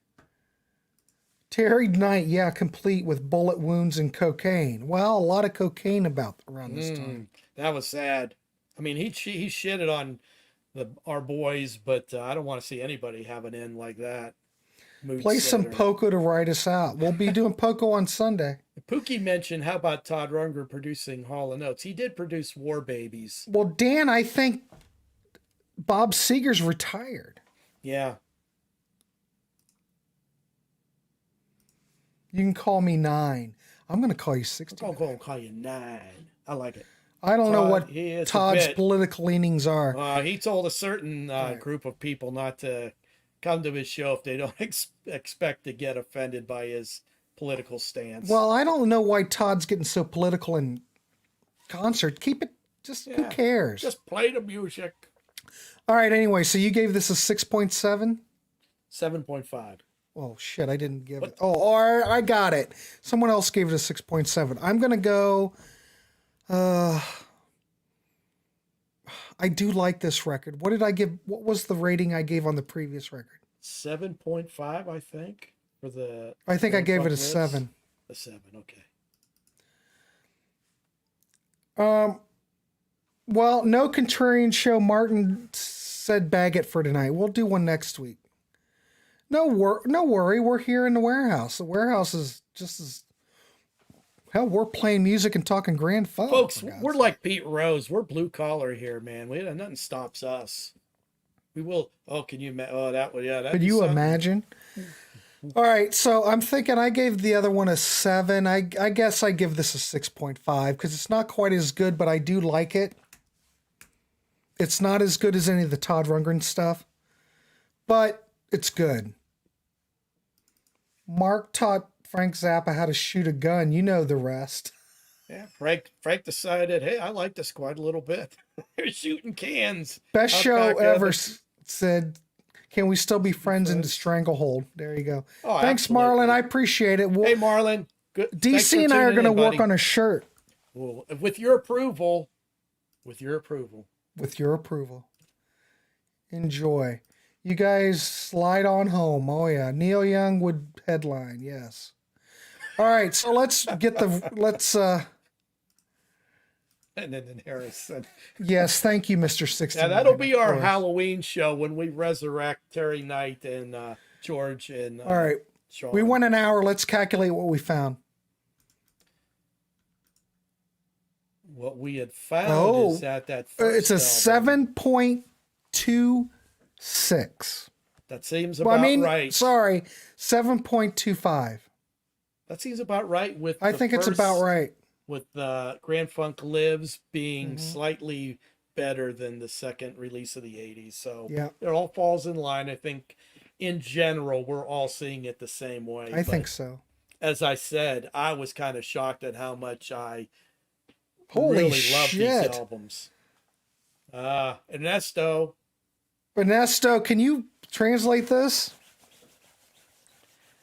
Terry Knight, yeah, complete with bullet wounds and cocaine. Well, a lot of cocaine about around this time. That was sad. I mean, he shitted on our boys, but I don't want to see anybody have an end like that. Mood Play some setter. Poco to write us out. We'll be doing Poco on Sunday. Pookie mentioned, how about Todd Rundgren producing Hall & Oates? He did produce War Babies. Well, Dan, I think Bob Seger's retired. Yeah. You can call me 9. I'm going to call you 60. I'm going to call you 9. I like it. I don't know Todd, what he is a Todd's bit. political leanings are. He told a certain group of people not to come to his show if they don't expect to get offended by his political stance. Well, I don't know why Todd's getting so political in concert. Keep it, just who cares? Just play the music. All right, anyway, so you gave this a 6.7? 7.5. Oh, shit, I didn't give it. Oh, all right, I got it. Someone else gave it a 6.7. I'm going to go... I do like this record. What did I give? What was the rating I gave on the previous record? 7.5, I think, for the... I think I gave it a list. 7. A 7, okay. Well, no Contrarian show. Martin said bag it for tonight. We'll do one next week. No worry. We're here in the warehouse. The warehouse is just as hell. We're playing music and talking grand funk. Folks, we're like Pete Rose. We're blue collar here, man. Nothing stops us. We will. Oh, can you? That would. Yeah. Could you imagine? All right, so I'm thinking I gave the other one a 7. I guess I give this a 6.5 because it's not quite as good, but I do like it. It's not as good as any of the Todd Rundgren stuff, but it's good. Mark taught Frank Zappa how to shoot a gun. You know the rest. Yeah, Frank decided, hey, I like this quite a little bit. They're shooting cans. Best show ever, said. Can we still be friends in the stranglehold? There you go. Oh, thanks, absolutely. Marlon. I appreciate it. Hey, Marlon. Good. DC and I are going to work on a shirt. Well, with your approval. With your approval. With your approval. Enjoy. You guys slide on home. Oh, yeah. Neil Young would headline. Yes. All right. So let's get and then Harrison. Yes, thank you, Mr. 60. Yeah, that'll be our Halloween show when we resurrect Terry Knight and George and all right. Sean. We went an hour. Let's calculate what we found. What we had found is that it's a 7.26. That seems about right. Sorry, 7.25. That seems about right with I think it's about right. With Grand Funk Lives being slightly better than the second release of the 80s. So yeah, it all falls in line. I think in general, we're all seeing it the same way. I think so. As I said, I was kind of shocked at how much I really love these albums. Ernesto, can you translate this?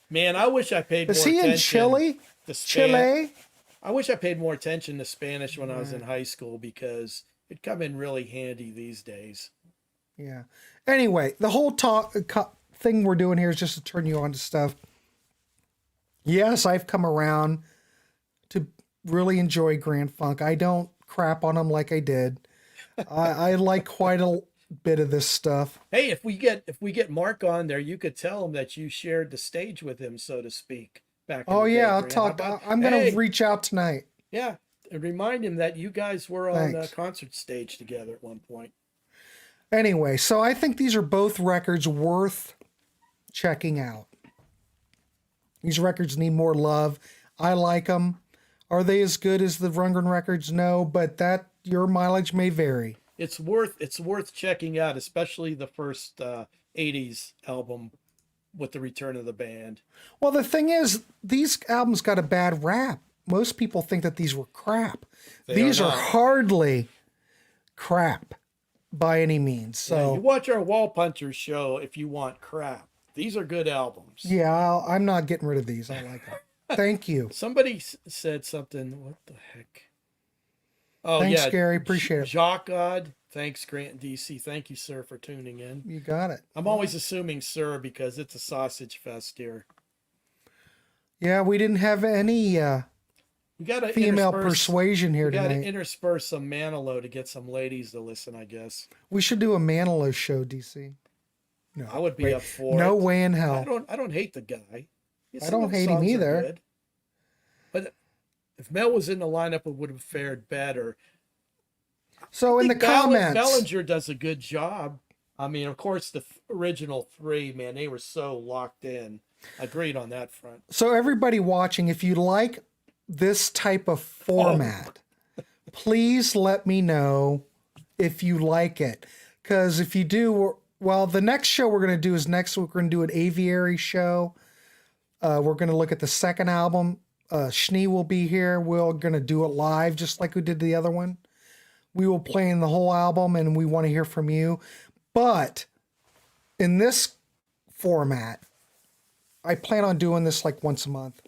Man, I wish I paid more attention. Is he in Chile? Chile? I wish I paid more attention to Spanish when I was in high school because it'd come in really handy these days. Yeah. Anyway, the whole thing we're doing here is just to turn you on to stuff. Yes, I've come around to really enjoy Grand Funk. I don't crap on them like I did. I like quite a bit of this stuff. Hey, if we get Mark on there, you could tell him that you shared the stage with him, so to speak. Oh yeah, I'll talk. I'm going to reach out tonight. Yeah, and remind him that you guys were on the concert stage together at one point. Anyway, so I think these are both records worth checking out. These records need more love. I like them. Are they as good as the Rundgren records? No, but that your mileage may vary. It's worth checking out, especially the first 80s album with the return of the band. Well, the thing is, these albums got a bad rap. Most people think that these were crap. These are hardly crap by any means. So yeah, you watch our Wall Punchers show if you want crap. These are good albums. Yeah, I'm not getting rid of these. I like them. Thank you. Somebody said something. What the heck? Oh, thanks, Gary. Appreciate it. Jacques God. Thanks, Grant DC. Thank you, sir, for tuning in. You got it. I'm always assuming sir because it's a sausage fest here. Yeah, we didn't have any female persuasion here tonight. We got to intersperse some Manilow to get some ladies to listen, I guess. We should do a Manilow show, DC. No, I would be up for no way in hell. I don't hate the guy. I don't hate him either. Good. But if Mel was in the lineup, it would have fared better. So in the comments, Bellinger does a good job. I mean, of course, the original three, man, they were so locked in. Agreed on that front. So everybody watching, if you like this type of format, please let me know if you like it. Because if you do, well, the next show we're going to do is next week. We're going to do an aviary show. We're going to look at the second album. Schnee will be here. We're going to do it live, just like we did the other one. We will play in the whole album, and we want to hear from you. But in this format, I plan on doing this like once a month,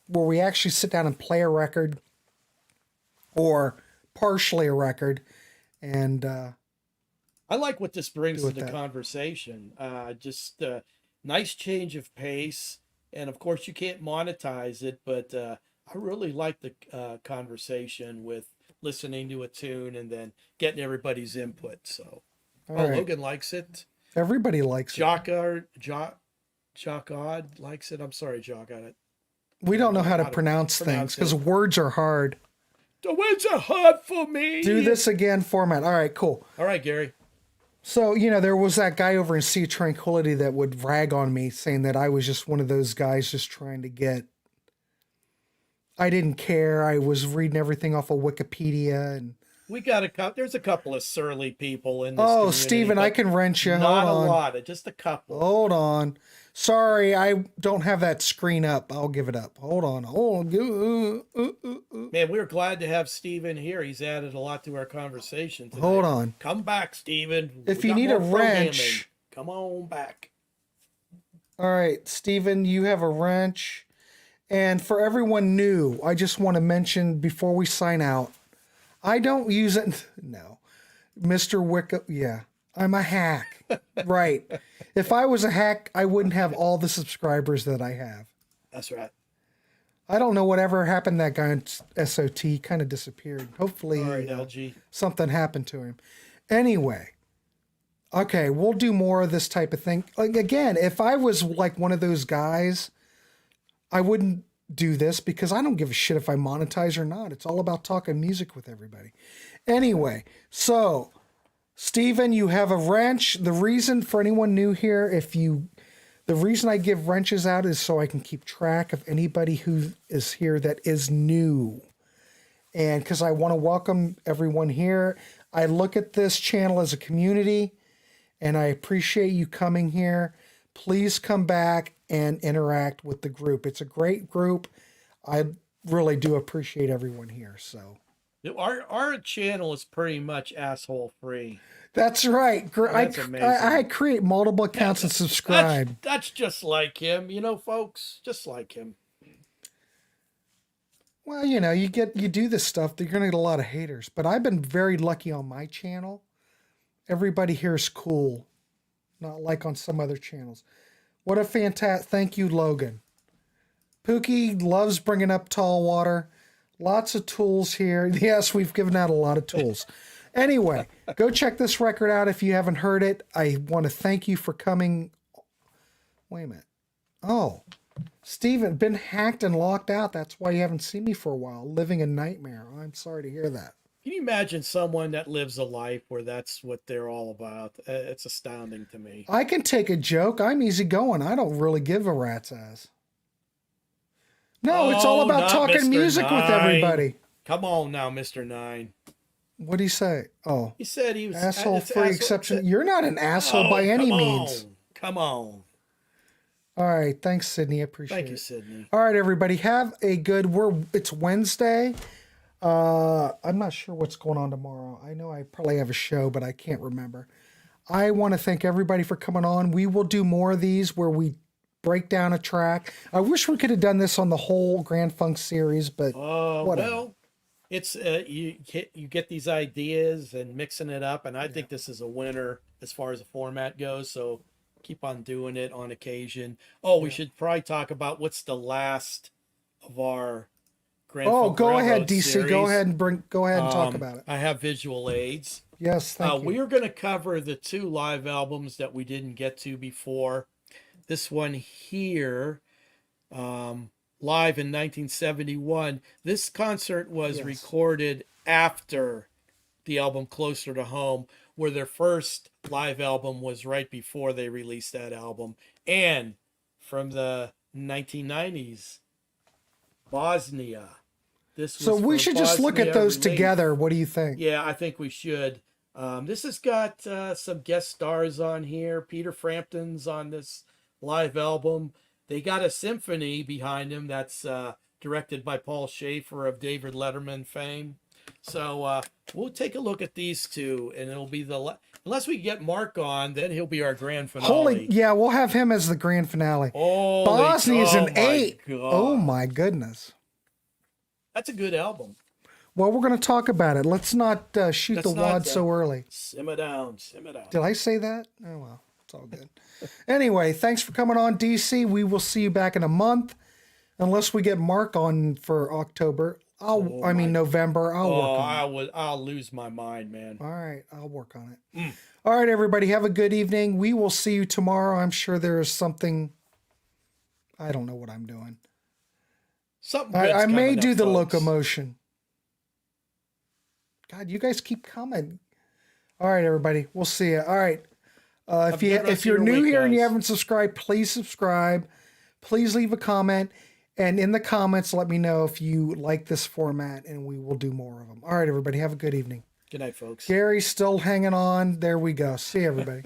where we actually sit down and play a record or partially a record. And I like what this brings to the conversation. Just a nice change of pace. And of course, you can't monetize it, but I really like the conversation with listening to a tune and then getting everybody's input. So All Oh, right. Logan likes it. Everybody likes it. Jock Odd likes it. I'm sorry, Jock Odd. We don't know how to pronounce things because it. words are hard. The words are hard for me. Do this again format. All right, cool. All right, Gary. So, there was that guy over in Sea of Tranquility that would rag on me saying that I was just one of those guys just trying to get... I didn't care. I was reading everything off of Wikipedia. And We got there's a couple of surly people in this oh, community, Steven, I can wrench you. Not Hold on. a lot, just a couple. Hold on. Sorry, I don't have that screen up. I'll give it up. Hold on. Man, we're glad to have Steven here. He's added a lot to our conversation today. Hold on. Come back, Steven. If We you got need a more programming. wrench... Come on back. All right, Steven, you have a wrench. And for everyone new, I just want to mention before we sign out, I don't use it. No. Mr. Wicca, yeah, I'm a hack. Right. If I was a hack, I wouldn't have all the subscribers that I have. That's right. I don't know whatever happened to that guy on SOT. He kind of disappeared. Hopefully All right, LG. something happened to him. Anyway. Okay, we'll do more of this type of thing. Like, again, if I was like one of those guys, I wouldn't do this because I don't give a shit if I monetize or not. It's all about talking music with everybody. Anyway, so Steven, you have a wrench. The reason for anyone new here, the reason I give wrenches out is so I can keep track of anybody who is here that is new. And because I want to welcome everyone here. I look at this channel as a community. And I appreciate you coming here. Please come back and interact with the group. It's a great group. I really do appreciate everyone here. So Our channel is pretty much asshole free. that's right. That's amazing. I create multiple accounts and subscribe. That's just like him, folks. Just like him. Well, you do this stuff. You're gonna get a lot of haters. But I've been very lucky on my channel. Everybody here is cool. Not like on some other channels. What a fantastic... Thank you, Logan. Pookie loves bringing up tall water. Lots of tools here. Yes, we've given out a lot of tools. Anyway, go check this record out if you haven't heard it. I want to thank you for coming. Wait a minute. Oh, Steven, been hacked and locked out. That's why you haven't seen me for a while. Living a nightmare. I'm sorry to hear that. Can you imagine someone that lives a life where that's what they're all about? It's astounding to me. I can take a joke. I'm easy going. I don't really give a rat's ass. No, it's all about not talking Mr. music with Nine. everybody. Come on now, Mr. Nine. What did he say? Oh, He said he was asshole it's free asshole- exception. You're not an asshole by any means. Come on. All right. Thanks, Sydney. I appreciate Thank you, it. Sydney. All right, everybody. Have a good... It's Wednesday. I'm not sure what's going on tomorrow. I know I probably have a show, but I can't remember. I want to thank everybody for coming on. We will do more of these where we break down a track. I wish we could have done this on the whole Grand Funk series, but whatever. Well, it's you get these ideas and mixing it up, and I think this is a winner as far as the format goes. So keep on doing it on occasion. Oh, we should probably talk about what's the last of our Grand Funk go Railroad ahead, DC. series. Go ahead and talk about it. I have visual aids. Yes, thank you. We are going to cover the 2 live albums that we didn't get to before. This one here, live in 1971. This concert was recorded after the album Closer to Home, where their first live album was right before they released that album. And from the 1990s, Bosnia. So we should just look at those together. What do you think? Yeah, I think we should. This has got some guest stars on here. Peter Frampton's on this live album. They got a symphony behind him that's directed by Paul Schaefer of David Letterman fame. So we'll take a look at these 2, and it'll be unless we get Mark on, then he'll be our grand finale. We'll have him as the grand finale. Bosnia's an 8. Oh my goodness. That's a good album. Well, we're going to talk about it. Let's not shoot the wad so early. Simmer down, simmer down. Did I say that? Oh, well, it's all good. Anyway, thanks for coming on, DC. We will see you back in a month, unless we get Mark on for October. November. I'll work on it. I'll lose my mind, man. All right, I'll work on it. All right, everybody, have a good evening. We will see you tomorrow. I'm sure there is something. I don't know what I'm doing. Something. I may do the folks. locomotion. God, you guys keep coming. All right, everybody, we'll see you. All right. If you're new here and you haven't subscribed, please subscribe. Please leave a comment. And in the comments, let me know if you like this format, and we will do more of them. All right, everybody, have a good evening. Good night, folks. Gary's still hanging on. There we go. See you, everybody.